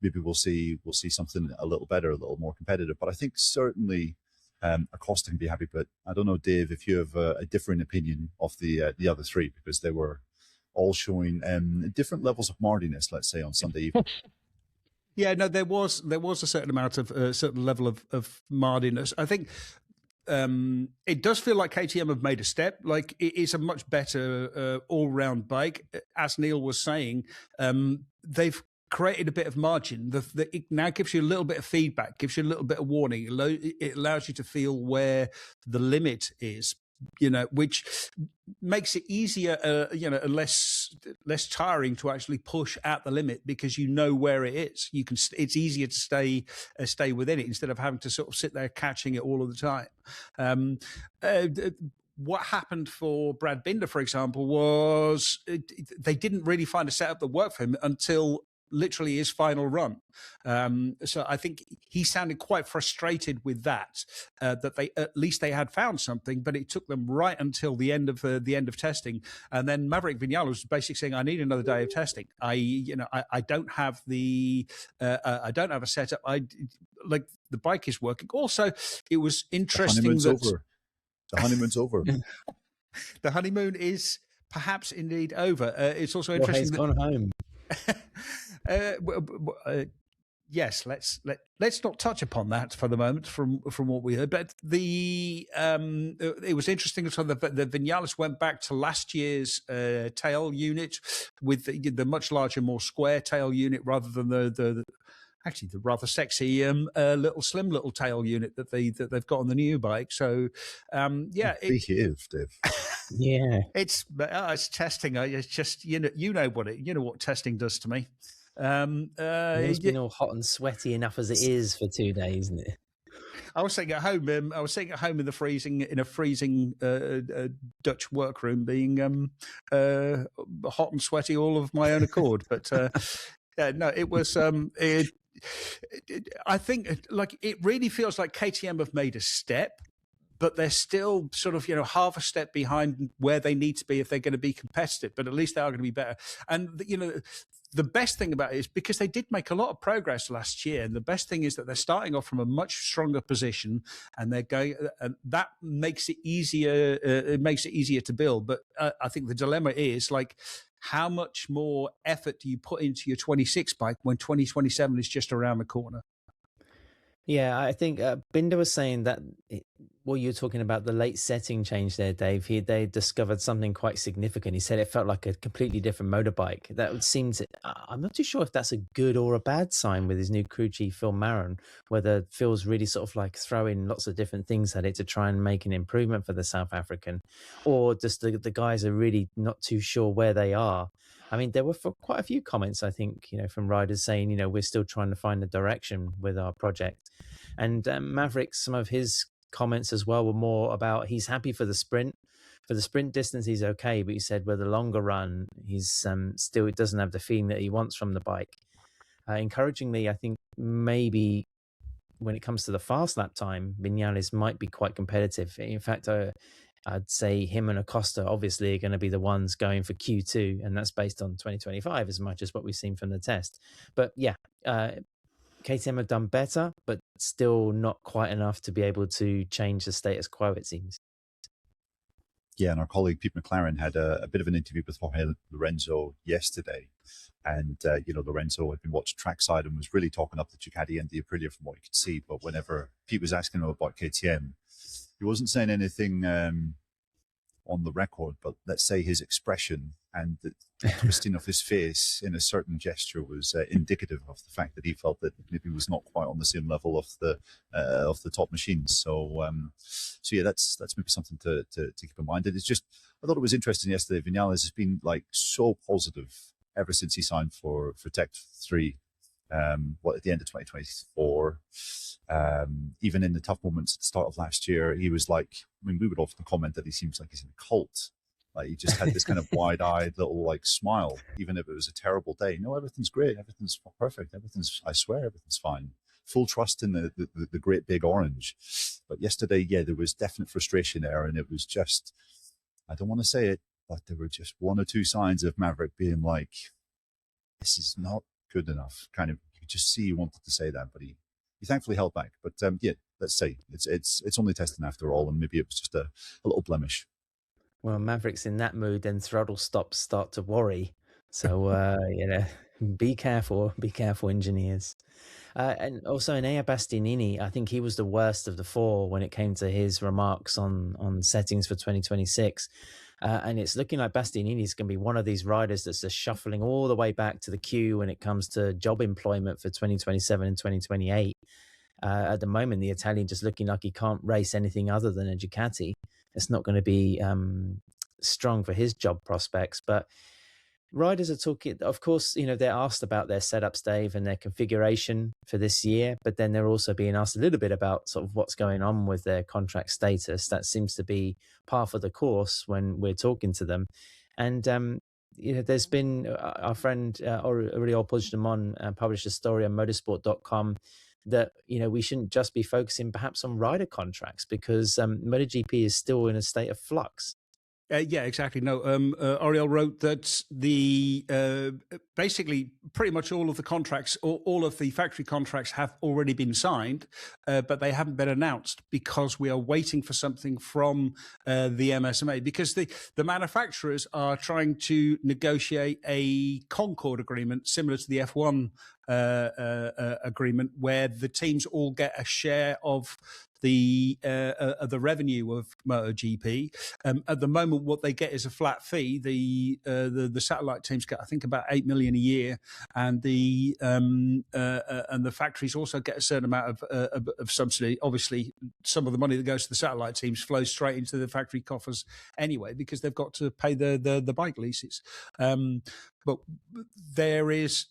maybe we'll see something a little better, a little more competitive. But I think certainly Acosta can be happy. But I don't know, Dave, if you have a different opinion of the other three, because they were all showing different levels of mardiness, let's say, on Sunday evening. Yeah, no, there was a certain amount of certain level of mardiness. I think it does feel like KTM have made a step. Like, it is a much better all-round bike. As Neil was saying, they've created a bit of margin. It now gives you a little bit of feedback, gives you a little bit of warning. It allows you to feel where the limit is, which makes it easier, less tiring to actually push at the limit, because you know where it is. It's easier to stay within it instead of having to sort of sit there catching it all of the time. What happened for Brad Binder, for example, was they didn't really find a setup that worked for him until literally his final run. So I think he sounded quite frustrated with that they at least they had found something, but it took them right until the end of testing. And then Maverick Vinales was basically saying, "I need another day of testing. I don't have I don't have a setup. The bike is working." Also, it was interesting The honeymoon's over. The honeymoon is perhaps indeed over. It's also interesting. He's gone home. Yes, let's not touch upon that for the moment from what we heard. But it was interesting. So the Vinales went back to last year's tail unit with the much larger, more square tail unit, rather than the rather sexy slim little tail unit that they've got on the new bike. So behave, Dave. Yeah, it's testing. It's just you know what testing does to me. It's been all hot and sweaty enough as it is for 2 days, isn't it? I was sitting at home. I was sitting at home in a freezing Dutch workroom, being hot and sweaty all of my own accord. But no, it was. I think it really feels like KTM have made a step, but they're still sort of, half a step behind where they need to be if they're going to be competitive, but at least they are going to be better. And, the best thing about it is because they did make a lot of progress last year. And the best thing is that they're starting off from a much stronger position, and they're going, and that makes it easier. It makes it easier to build. But I think the dilemma is how much more effort do you put into your 26 bike when 2027 is just around the corner? Yeah, I think Binder was saying that what you're talking about, the late setting change there, Dave, they discovered something quite significant. He said it felt like a completely different motorbike. That would seem to, I'm not too sure if that's a good or a bad sign with his new crew chief, Phil Maron, whether Phil's really sort of throwing lots of different things at it to try and make an improvement for the South African, or just the guys are really not too sure where they are. I mean, there were quite a few comments, I think, from riders saying, we're still trying to find a direction with our project. And Maverick, some of his comments as well were more about he's happy for the sprint. For the sprint distance, he's okay. But he said with the longer run, he's still doesn't have the feeling that he wants from the bike. Encouragingly, I think maybe when it comes to the fast lap time, Vinales might be quite competitive. In fact, I'd say him and Acosta obviously are going to be the ones going for Q2, and that's based on 2025 as much as what we've seen from the test. But yeah, KTM have done better, but still not quite enough to be able to change the status quo, it seems. Yeah, and our colleague Pete McLaren had a bit of an interview with Jorge Lorenzo yesterday. And, Lorenzo had been watching trackside and was really talking up the Ducati and the Aprilia from what you could see. But whenever Pete was asking him about KTM, he wasn't saying anything on the record, but let's say his expression and the twisting of his face in a certain gesture was indicative of the fact that he felt that maybe he was not quite on the same level of the top machines. So yeah, that's maybe something to keep in mind. And it's just, I thought it was interesting yesterday. Vinales has been so positive ever since he signed for Tech 3. At the end of 2024, even in the tough moments at the start of last year, he was we would often comment that he seems like he's in a cult. He just had this kind of wide-eyed little smile, even if it was a terrible day. No, everything's great, everything's perfect, I swear everything's fine. Full trust in the great big orange. But yesterday, yeah, there was definite frustration there, and it was just, I don't want to say it, but there were just one or two signs of Maverick being this is not good enough. Kind of, you could just see he wanted to say that, but he thankfully held back. But yeah, let's say it's only testing after all, and maybe it was just a little blemish. Well, Maverick's in that mood, then throttle stops start to worry. So, be careful, engineers. And also, Enea Bastianini, I think he was the worst of the four when it came to his remarks on settings for 2026. And it's looking like Bastianini is going to be one of these riders that's just shuffling all the way back to the queue when it comes to job employment for 2027 and 2028. At the moment, the Italian just looking like he can't race anything other than a Ducati. It's not going to be strong for his job prospects. But riders are talking, of course, they're asked about their setups, Dave, and their configuration for this year. But then they're also being asked a little bit about sort of what's going on with their contract status. That seems to be par for the course when we're talking to them. And there's been our friend Auriol Puigdemont published a story on motorsport.com that we shouldn't just be focusing perhaps on rider contracts because MotoGP is still in a state of flux. Yeah, exactly. No, Auriol wrote that basically pretty much all of the contracts, or all of the factory contracts have already been signed, but they haven't been announced because we are waiting for something from the MSMA, because the manufacturers are trying to negotiate a Concorde agreement similar to the F1 agreement, where the teams all get a share of the revenue of MotoGP. At the moment, what they get is a flat fee. The satellite teams get, I think, about $8 million a year, and the factories also get a certain amount of subsidy. Obviously, some of the money that goes to the satellite teams flows straight into the factory coffers anyway, because they've got to pay the bike leases. But there is.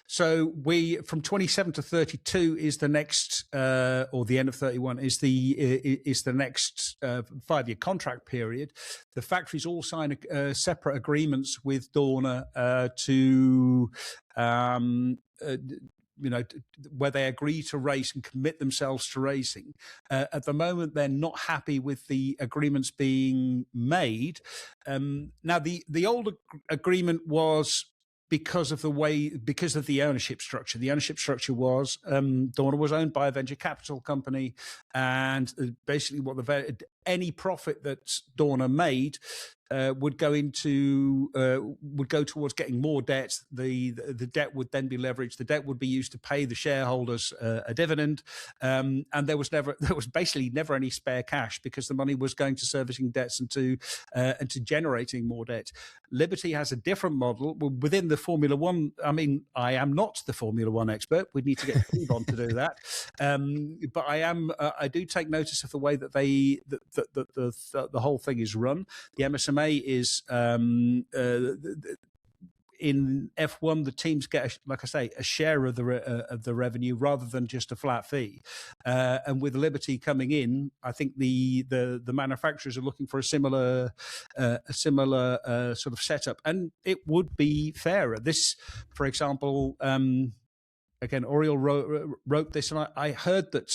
So we, from 27 to 32 is the next, or the end of 31 is the next 5-year contract period. The factories all sign separate agreements with Dorna to where they agree to race and commit themselves to racing. At the moment, they're not happy with the agreements being made. Now, the old agreement was because of the ownership structure. The ownership structure was Dorna was owned by a venture capital company, and basically any profit that Dorna made would go towards getting more debt. The debt would then be leveraged. The debt would be used to pay the shareholders a dividend, and there was basically never any spare cash, because the money was going to servicing debts and to generating more debt. Liberty has a different model within the Formula One. I mean, I am not the Formula One expert. We need to get Steve on to do that, but I am. I do take notice of the way that the whole thing is run. The MSMA is in F1, the teams get, like I say, a share of the revenue rather than just a flat fee. And with Liberty coming in, I think the manufacturers are looking for a similar sort of setup, and it would be fairer. This, for example. Again, Auriol wrote this, and I heard that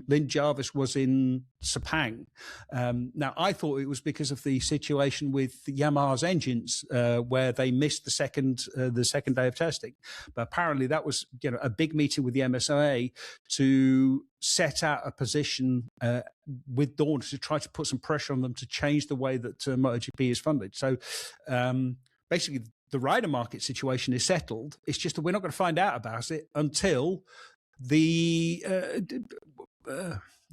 Lynn Jarvis was in Sepang. Now, I thought it was because of the situation with Yamaha's engines, where they missed the second day of testing. But apparently, that was a big meeting with the MSA to set out a position with Dorna to try to put some pressure on them to change the way that MotoGP is funded. So, basically, the rider market situation is settled. It's just that we're not going to find out about it until we're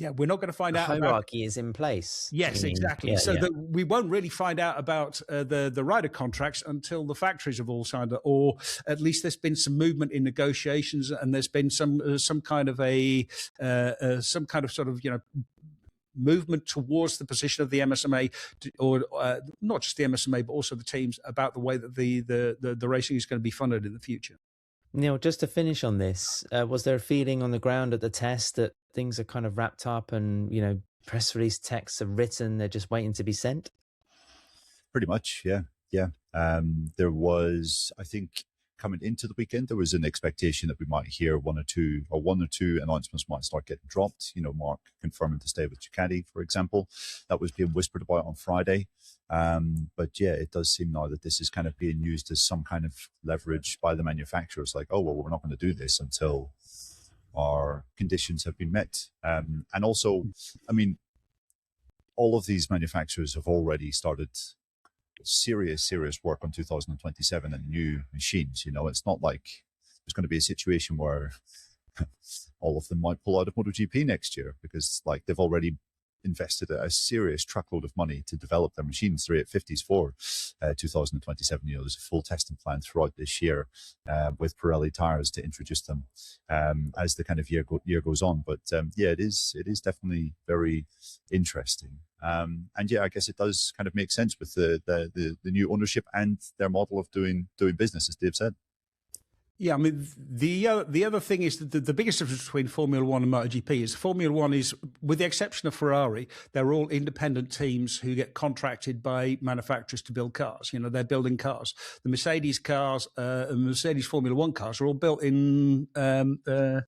not going to find out. Hierarchy is in place. Yes, exactly. Yeah, that we won't really find out about the rider contracts until the factories have all signed it, or at least there's been some movement in negotiations, and there's been some kind of sort of movement towards the position of the MSMA, or not just the MSMA, but also the teams, about the way that the racing is going to be funded in the future. Neil, just to finish on this, was there a feeling on the ground at the test that things are kind of wrapped up and, press release texts are written, they're just waiting to be sent? Pretty much, yeah. There was, I think, coming into the weekend, there was an expectation that we might hear one or two announcements might start getting dropped. Marc confirming to stay with Ducati, for example. That was being whispered about on Friday. But yeah, it does seem now that this is kind of being used as some kind of leverage by the manufacturers, like, oh, well, we're not going to do this until our conditions have been met. And also, I mean, all of these manufacturers have already started serious work on 2027 and new machines. It's not like there's going to be a situation where all of them might pull out of MotoGP next year, because like they've already invested a serious truckload of money to develop their machines, 350s for 2027. There's a full testing plan throughout this year with Pirelli tires to introduce them as the kind of year goes on. But yeah, it is definitely very interesting. And yeah, I guess it does kind of make sense with the new ownership and their model of doing business, as Dave said. Yeah, I mean, the other thing is that the biggest difference between Formula One and MotoGP is Formula One is, with the exception of Ferrari, they're all independent teams who get contracted by manufacturers to build cars. They're building cars. The Mercedes cars, Mercedes Formula One cars are all built in. They're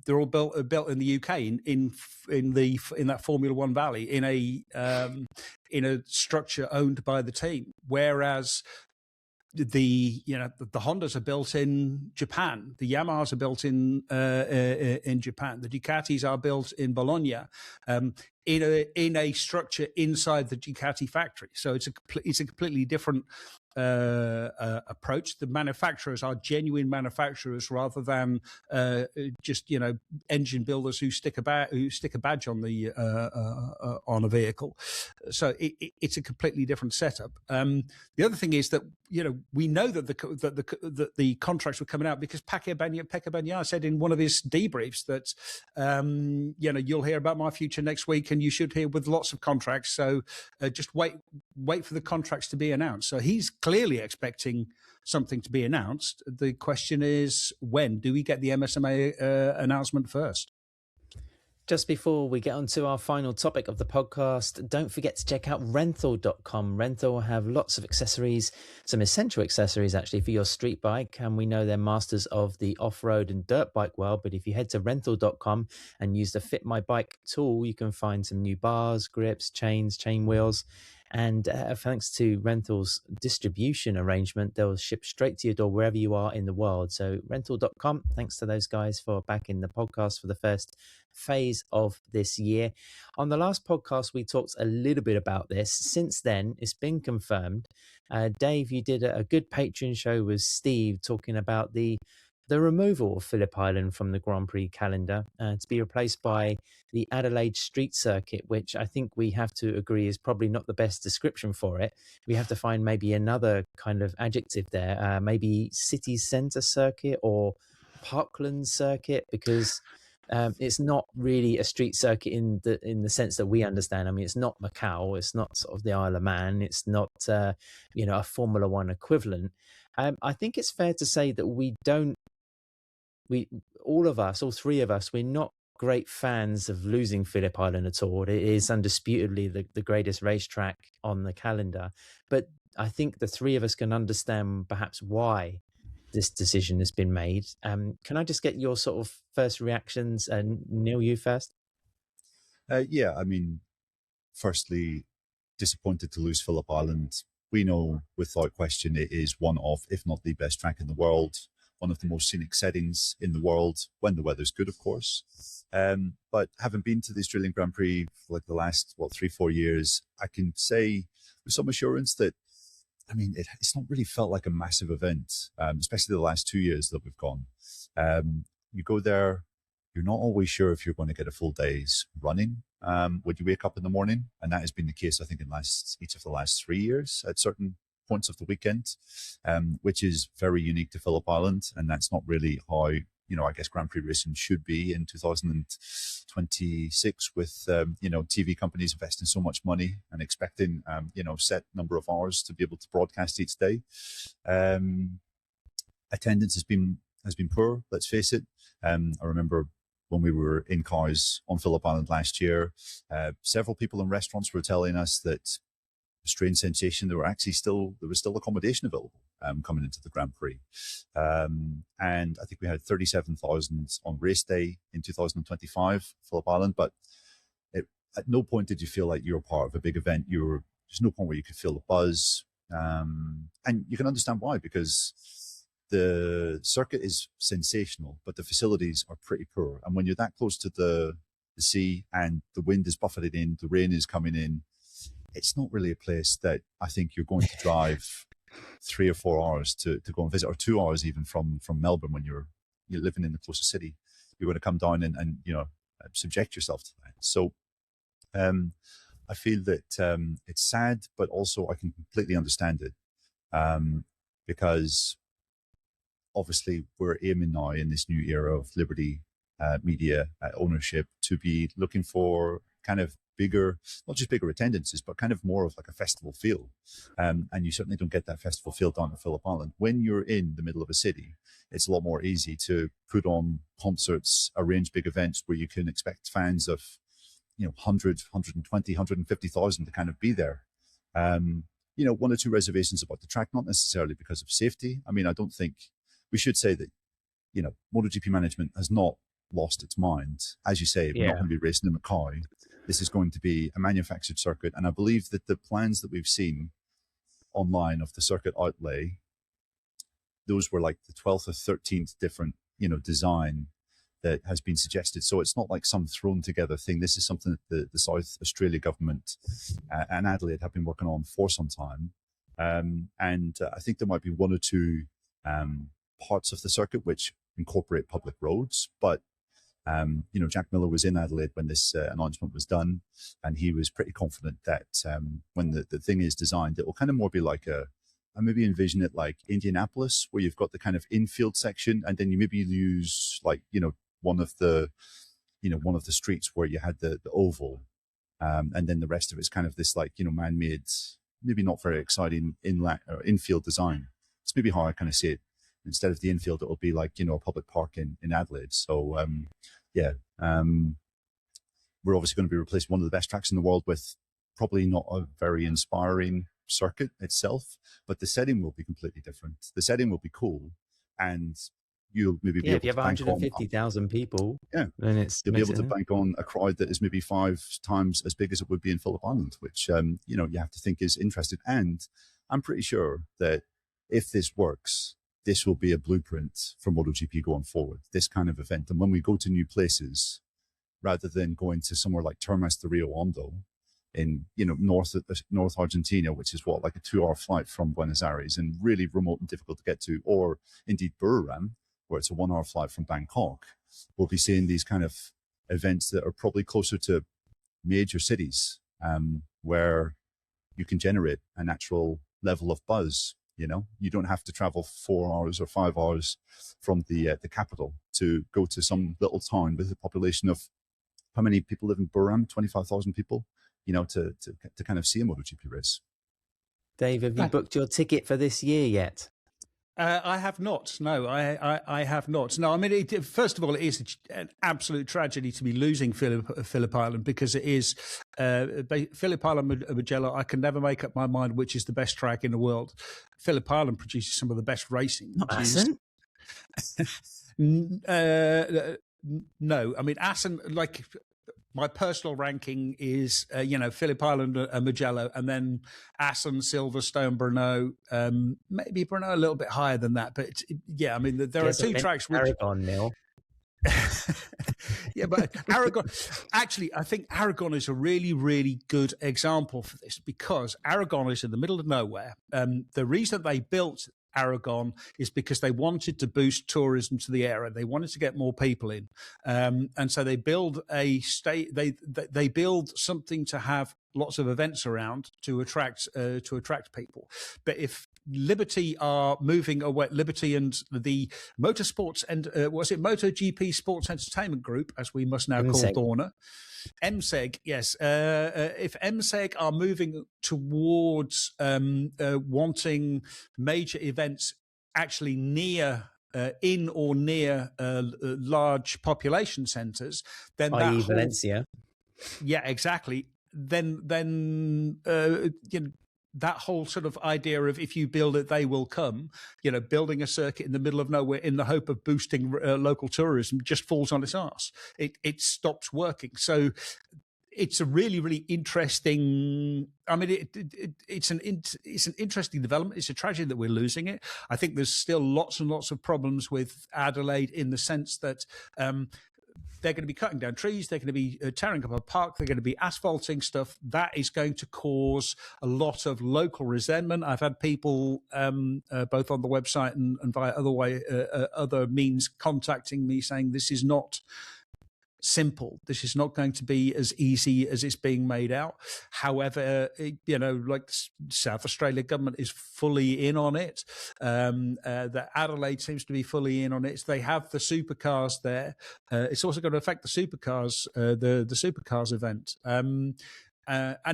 all built in the UK in that Formula One Valley in a structure owned by the team, whereas the Hondas are built in Japan, the Yamahas are built in Japan, the Ducatis are built in Bologna, in a structure inside the Ducati factory. So it's a completely different approach. The manufacturers are genuine manufacturers rather than just engine builders who stick a badge on the on a vehicle. So it's a completely different setup. The other thing is that we know that the contracts were coming out because Pecco Bagnaia said in one of his debriefs that you'll hear about my future next week, and you should hear with lots of contracts. So just wait for the contracts to be announced. So he's clearly expecting something to be announced. The question is, when do we get the MSMA announcement first? Just before we get on to our final topic of the podcast, don't forget to check out rental.com. Rental have lots of accessories, some essential accessories actually for your street bike. And we know they're masters of the off-road and dirt bike world. But if you head to rental.com and use the Fit My Bike tool, you can find some new bars, grips, chains, chain wheels. And thanks to Rental's distribution arrangement, they'll ship straight to your door wherever you are in the world. So rental.com, thanks to those guys for backing the podcast for the first phase of this year. On the last podcast, we talked a little bit about this. Since then, it's been confirmed. Dave, you did a good Patreon show with Steve talking about the removal of Phillip Island from the Grand Prix calendar to be replaced by the Adelaide Street Circuit, which I think we have to agree is probably not the best description for it. We have to find maybe another kind of adjective there, maybe City Centre Circuit or Parkland Circuit, because it's not really a street circuit in the sense that we understand. I mean, it's not Macau, it's not sort of the Isle of Man, it's not a Formula One equivalent. I think it's fair to say that all three of us, we're not great fans of losing Phillip Island at all. It is undisputedly the greatest racetrack on the calendar. But I think the three of us can understand perhaps why this decision has been made. Can I just get your sort of first reactions? Neil, you first? Yeah, I mean, firstly, disappointed to lose Phillip Island. We know without question it is one of, if not the best track in the world, one of the most scenic settings in the world, when the weather's good, of course. But having been to the Australian Grand Prix for like the last, 3-4 years, I can say with some assurance that, I mean, it's not really felt like a massive event, especially the last 2 years that we've gone. You go there, you're not always sure if you're going to get a full day's running when you wake up in the morning. And that has been the case, I think, in each of the last 3 years at certain points of the weekend, which is very unique to Phillip Island. And that's not really how, I guess Grand Prix racing should be in 2026 with, TV companies investing so much money and expecting, set number of hours to be able to broadcast each day. Attendance has been poor, let's face it. I remember when we were in cars on Phillip Island last year, several people in restaurants were telling us that strange sensation. There was still accommodation available coming into the Grand Prix. And I think we had 37,000 on race day in 2025, Phillip Island. But at no point did you feel like you were part of a big event. There's no point where you could feel the buzz. And you can understand why, because the circuit is sensational, but the facilities are pretty poor. And when you're that close to the sea and the wind is buffeted in, the rain is coming in, it's not really a place that I think you're going to drive 3 or 4 hours to go and visit, or 2 hours even from Melbourne when you're living in the closest city. You're going to come down and subject yourself to that. So I feel that it's sad, but also I can completely understand it, because obviously we're aiming now in this new era of Liberty media ownership to be looking for kind of bigger, not just bigger attendances, but kind of more of like a festival feel. And you certainly don't get that festival feel down at Phillip Island. When you're in the middle of a city, it's a lot more easy to put on concerts, arrange big events where you can expect fans of 100, 120, 150,000 to kind of be there. 1 or 2 reservations about the track, not necessarily because of safety. I mean, I don't think we should say that, MotoGP management has not lost its mind. As you say, we're not going to be racing in Mackay. This is going to be a manufactured circuit. And I believe that the plans that we've seen online of the circuit outlay, those were like the 12th or 13th different, design that has been suggested. So it's not like some thrown together thing. This is something that the South Australia government and Adelaide have been working on for some time. And I think there might be 1 or 2 parts of the circuit which incorporate public roads. But, Jack Miller was in Adelaide when this announcement was done, and he was pretty confident that when the thing is designed, it will kind of more be like I maybe envision it like Indianapolis, where you've got the kind of infield section, and then you maybe use like, one of the streets where you had the oval, and then the rest of it's kind of this like, man-made, maybe not very exciting infield design. It's maybe how I kind of see it. Instead of the infield, it will be like, a public park in Adelaide. So, we're obviously going to be replacing one of the best tracks in the world with probably not a very inspiring circuit itself, but the setting will be completely different. The setting will be cool, and you'll maybe be able if you have 150,000 people, then you'll be able to bank on a crowd that is maybe 5 times as big as it would be in Phillip Island, which you have to think is interesting. And I'm pretty sure that if this works, this will be a blueprint for MotoGP going forward, this kind of event. And when we go to new places, rather than going to somewhere like Termas de Rio Hondo in, North Argentina, which is like a 2-hour flight from Buenos Aires and really remote and difficult to get to, or indeed Buriram, where it's a 1-hour flight from Bangkok, we'll be seeing these kind of events that are probably closer to major cities, where you can generate a natural level of buzz. You don't have to travel 4 hours or 5 hours from the capital to go to some little town with a population of, how many people live in Buriram? 25,000 people, to kind of see a MotoGP race. Dave, have you booked your ticket for this year yet? I have not. No, I have not. No, I mean, first of all, it is an absolute tragedy to be losing Phillip Island, because it is Phillip Island Mugello. I can never make up my mind which is the best track in the world. Phillip Island produces some of the best racing. Not Assen? No, I mean, Assen, like, my personal ranking is, Phillip Island and Mugello, and then Assen, Silverstone, Brno, maybe Brno a little bit higher than that. But I mean, there are 2 tracks. Aragon, Neil. Yeah, but Aragon, actually, I think Aragon is a really, really good example for this, because Aragon is in the middle of nowhere. The reason they built Aragon is because they wanted to boost tourism to the area. They wanted to get more people in, and so they build they build something to have lots of events around to attract people. But if Liberty are moving away, Liberty and the motorsports and MotoGP Sports Entertainment Group, as we must now call Dorna. MSEG, yes. If MSEG are moving towards wanting major events actually near, in or near large population centres, then i.e. Valencia. Yeah, exactly. Then that whole sort of idea of if you build it, they will come, building a circuit in the middle of nowhere in the hope of boosting local tourism just falls on its arse. It stops working. So it's a really, really interesting. I mean, it's an interesting development. It's a tragedy that we're losing it. I think there's still lots and lots of problems with Adelaide in the sense that they're going to be cutting down trees. They're going to be tearing up a park. They're going to be asphalting stuff. That is going to cause a lot of local resentment. I've had people both on the website and via other means contacting me saying this is not simple. This is not going to be as easy as it's being made out. However, like South Australia government is fully in on it. The Adelaide seems to be fully in on it. They have the supercars there. It's also going to affect the supercars, the supercars event. And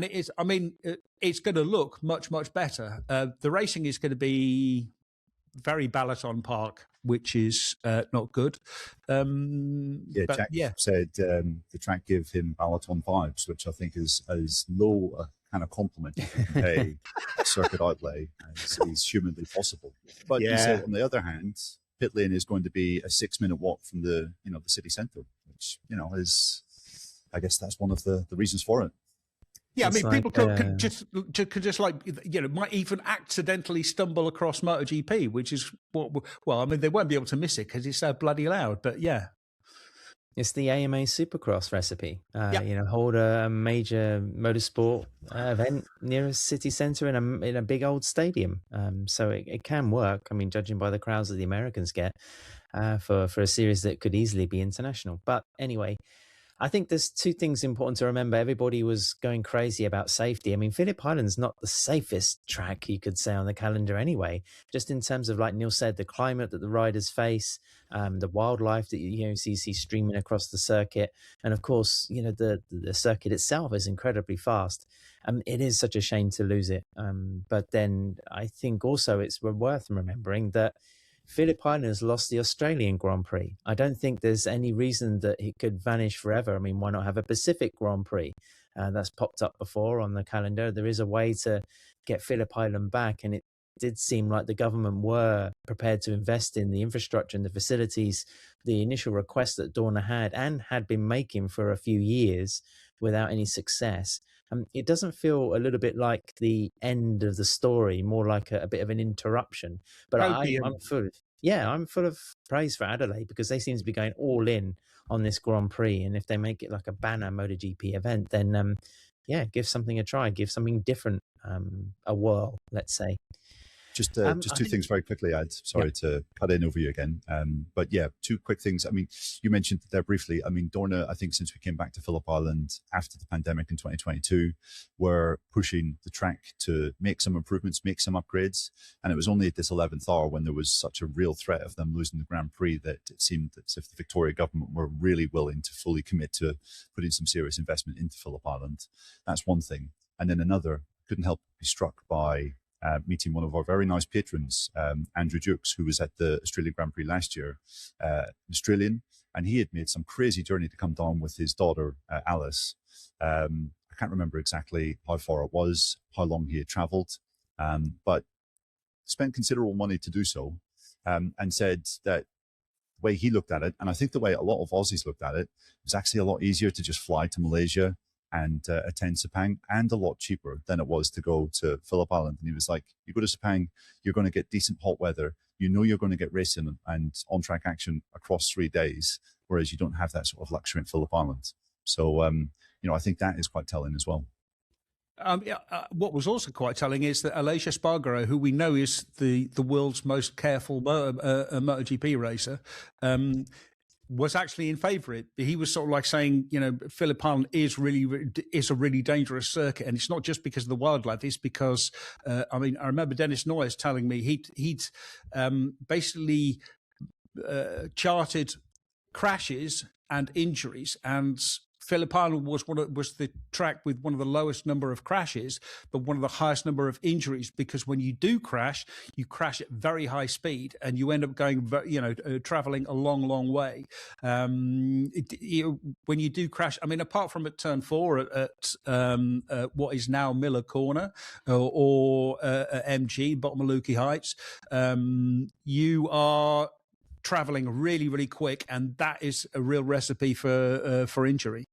it is, I mean, it's going to look much, much better. The racing is going to be very Balaton Park, which is not good. Jack said the track gave him Balaton vibes, which I think is as low a kind of compliment you can pay a circuit outlay as is humanly possible. But he said, on the other hand, pit lane is going to be a 6-minute walk from the city centre, which is, I guess that's one of the reasons for it. Yeah, I mean, people could just might even accidentally stumble across MotoGP, which is I mean, they won't be able to miss it because it's so bloody loud. But yeah, it's the AMA Supercross recipe. Hold a major motorsport event near a city centre in a big old stadium. So it can work. I mean, judging by the crowds that the Americans get for a series that could easily be international. But anyway, I think there's two things important to remember. Everybody was going crazy about safety. I mean, Phillip Island's not the safest track you could say on the calendar anyway, just in terms of, like Neil said, the climate that the riders face, the wildlife that you see streaming across the circuit. And of course, the circuit itself is incredibly fast. It is such a shame to lose it. But then I think also it's worth remembering that Phillip Island has lost the Australian Grand Prix. I don't think there's any reason that it could vanish forever. I mean, why not have a Pacific Grand Prix? That's popped up before on the calendar. There is a way to get Phillip Island back, and it did seem like the government were prepared to invest in the infrastructure and the facilities. The initial request that Dorna had been making for a few years without any success. It doesn't feel a little bit like the end of the story, more like a bit of an interruption. But I'm full of praise for Adelaide because they seem to be going all in on this Grand Prix. And if they make it like a banner MotoGP event, then give something a try, give something different a whirl, let's say. Just two things very quickly, Ad. Sorry to cut in over you again. But yeah, two quick things. I mean, you mentioned there briefly. I mean, Dorna, I think since we came back to Phillip Island after the pandemic in 2022, were pushing the track to make some improvements, make some upgrades. And it was only at this 11th hour when there was such a real threat of them losing the Grand Prix that it seemed that if the Victoria government were really willing to fully commit to putting some serious investment into Phillip Island. That's one thing. And then another, couldn't help but be struck by meeting one of our very nice patrons, Andrew Dukes, who was at the Australian Grand Prix last year, Australian, and he had made some crazy journey to come down with his daughter, Alice. I can't remember exactly how far it was, how long he had travelled, but spent considerable money to do so, and said that the way he looked at it, and I think the way a lot of Aussies looked at it, was actually a lot easier to just fly to Malaysia and attend Sepang, and a lot cheaper than it was to go to Phillip Island. And he was like, you go to Sepang, you're going to get decent hot weather. You're going to get racing and on-track action across 3 days, whereas you don't have that sort of luxury in Phillip Island. So, I think that is quite telling as well. What was also quite telling is that Aleix Espargaro, who we know is the world's most careful MotoGP racer, was actually in favour of it. He was sort of like saying, Phillip Island is a really dangerous circuit, and it's not just because of the wildlife. It's because, I remember Dennis Noyes telling me he'd basically charted crashes and injuries and Phillip Island was the track with one of the lowest number of crashes, but one of the highest number of injuries, because when you do crash, you crash at very high speed and you end up going, traveling a long, long way. When you do crash, I mean, apart from at turn 4 at what is now Miller Corner or MG, bottom of Lukey Heights, you are traveling really, really quick, and that is a real recipe for injury.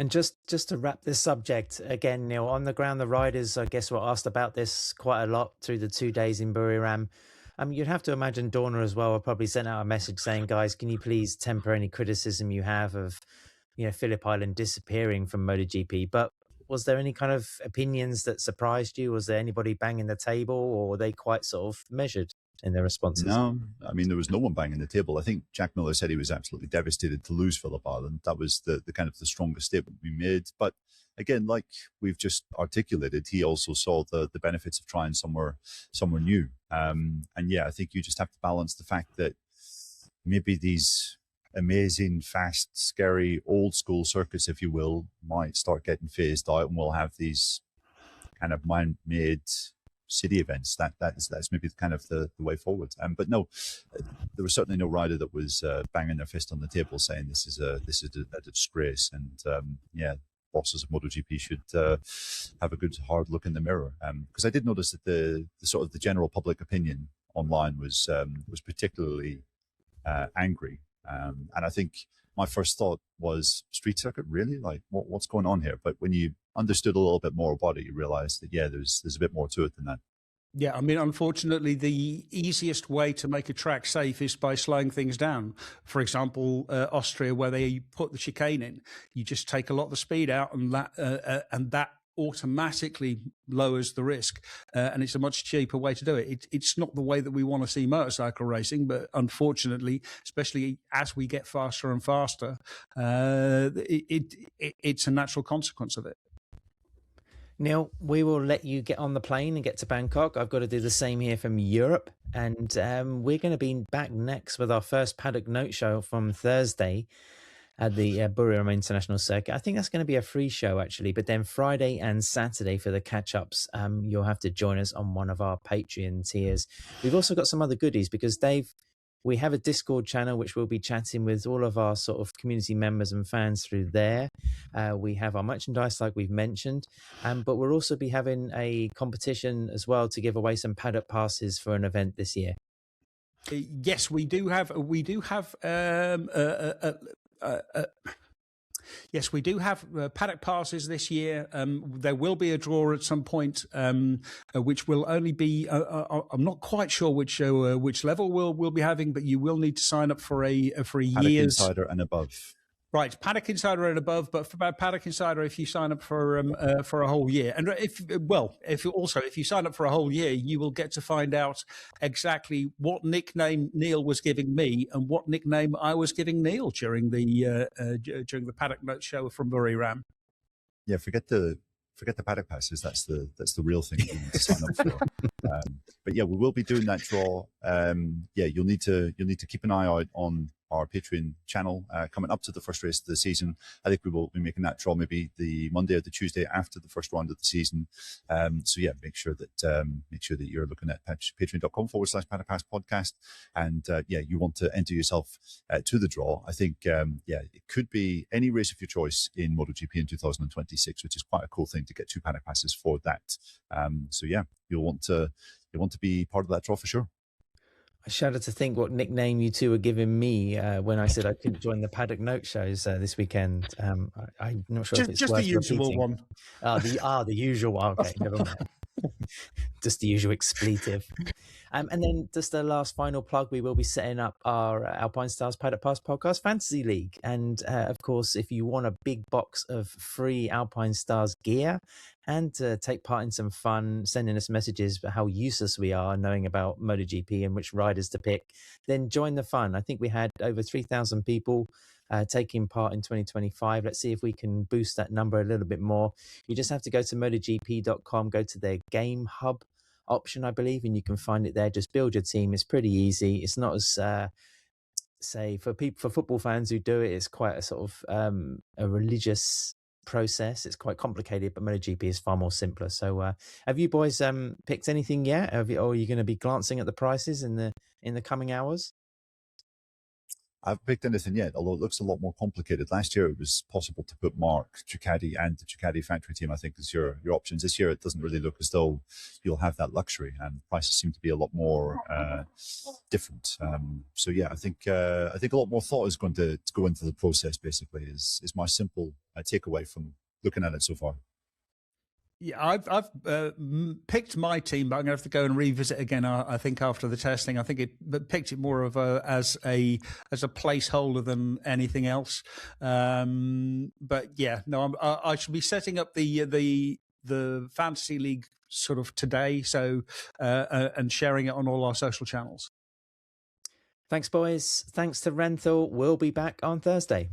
And just to wrap this subject again, Neil, on the ground, the riders, I guess, were asked about this quite a lot through the 2 days in Buriram. You'd have to imagine Dorna as well probably sent out a message saying, guys, can you please temper any criticism you have of, Phillip Island disappearing from MotoGP? But was there any kind of opinions that surprised you? Was there anybody banging the table, or were they quite sort of measured in their responses? No, I mean, there was no one banging the table. I think Jack Miller said he was absolutely devastated to lose Phillip Island. That was the kind of the strongest statement we made. But again, like we've just articulated, he also saw the benefits of trying somewhere new. And yeah, I think you just have to balance the fact that maybe these amazing, fast, scary, old school circuits, if you will, might start getting phased out, and we'll have these kind of man-made city events. That's maybe kind of the way forward. But no, there was certainly no rider that was banging their fist on the table saying this is a disgrace. And bosses of MotoGP should have a good hard look in the mirror. Because I did notice that the sort of the general public opinion online was particularly angry. And I think my first thought was, street circuit, really? Like, what's going on here? But when you understood a little bit more about it, you realized that, there's a bit more to it than that. Yeah, I mean, unfortunately, the easiest way to make a track safe is by slowing things down. For example, Austria, where they put the chicane in, you just take a lot of the speed out, and that automatically lowers the risk, and it's a much cheaper way to do it. It's not the way that we want to see motorcycle racing, but unfortunately, especially as we get faster and faster, it's a natural consequence of it. Neil, we will let you get on the plane and get to Bangkok. I've got to do the same here from Europe, and we're going to be back next with our first Paddock Note Show from Thursday at the Buriram International Circuit. I think that's going to be a free show, actually. But then Friday and Saturday for the catch-ups, you'll have to join us on one of our Patreon tiers. We've also got some other goodies because, Dave, we have a Discord channel which we'll be chatting with all of our sort of community members and fans through there. We have our merchandise, like we've mentioned, but we'll also be having a competition as well to give away some paddock passes for an event this year. Yes, we do have yes, we do have paddock passes this year. There will be a draw at some point, which will only be, I'm not quite sure which level we'll be having, but you will need to sign up for a year's Insider and above. Right, Paddock Insider and above, but for Paddock Insider, if you sign up for a whole year, and if you sign up for a whole year, you will get to find out exactly what nickname Neil was giving me and what nickname I was giving Neil during the Paddock Note Show from Buriram. Yeah, forget the paddock passes. That's the real thing you need to sign up for. But yeah, we will be doing that draw. You'll need to keep an eye out on our Patreon channel coming up to the first race of the season. I think we will be making that draw maybe the Monday or the Tuesday after the first round of the season. Make sure that you're looking at patreon.com/Paddock Pass Podcast, and you want to enter yourself to the draw. I think it could be any race of your choice in MotoGP in 2026, which is quite a cool thing to get 2 paddock passes for that. You'll want to be part of that draw for sure. I shudder to think what nickname you two were giving me when I said I couldn't join the Paddock Note shows this weekend. I'm not sure if it's just worth the usual repeating. one. The usual one. Okay, never mind. Just the usual expletive. And then just the last final plug, we will be setting up our Alpine Stars Paddock Pass Podcast Fantasy League. And of course, if you want a big box of free Alpine Stars gear and take part in some fun, sending us messages about how useless we are knowing about MotoGP and which riders to pick, then join the fun. I think we had over 3,000 people taking part in 2025. Let's see if we can boost that number a little bit more. You just have to go to MotoGP.com, go to their Game Hub option, I believe, and you can find it there. Just build your team. It's pretty easy. It's not as say for football fans who do it, it's quite a sort of a religious process. It's quite complicated, but MotoGP is far more simpler. So have you boys picked anything yet? Or are you going to be glancing at the prices in the coming hours? I haven't picked anything yet, although it looks a lot more complicated. Last year, it was possible to put Marc, Ducati, and the Ducati factory team, I think, as your options. This year, it doesn't really look as though you'll have that luxury, and prices seem to be a lot more different. So, yeah, I think a lot more thought is going to go into the process, basically, is my simple takeaway from looking at it so far. Yeah, I've picked my team, but I'm going to have to go and revisit again. I think after the testing, I think it picked it more of as a placeholder than anything else. But yeah, no, I should be setting up the fantasy league sort of today, so and sharing it on all our social channels. Thanks, boys. Thanks to Renthal. We'll be back on Thursday.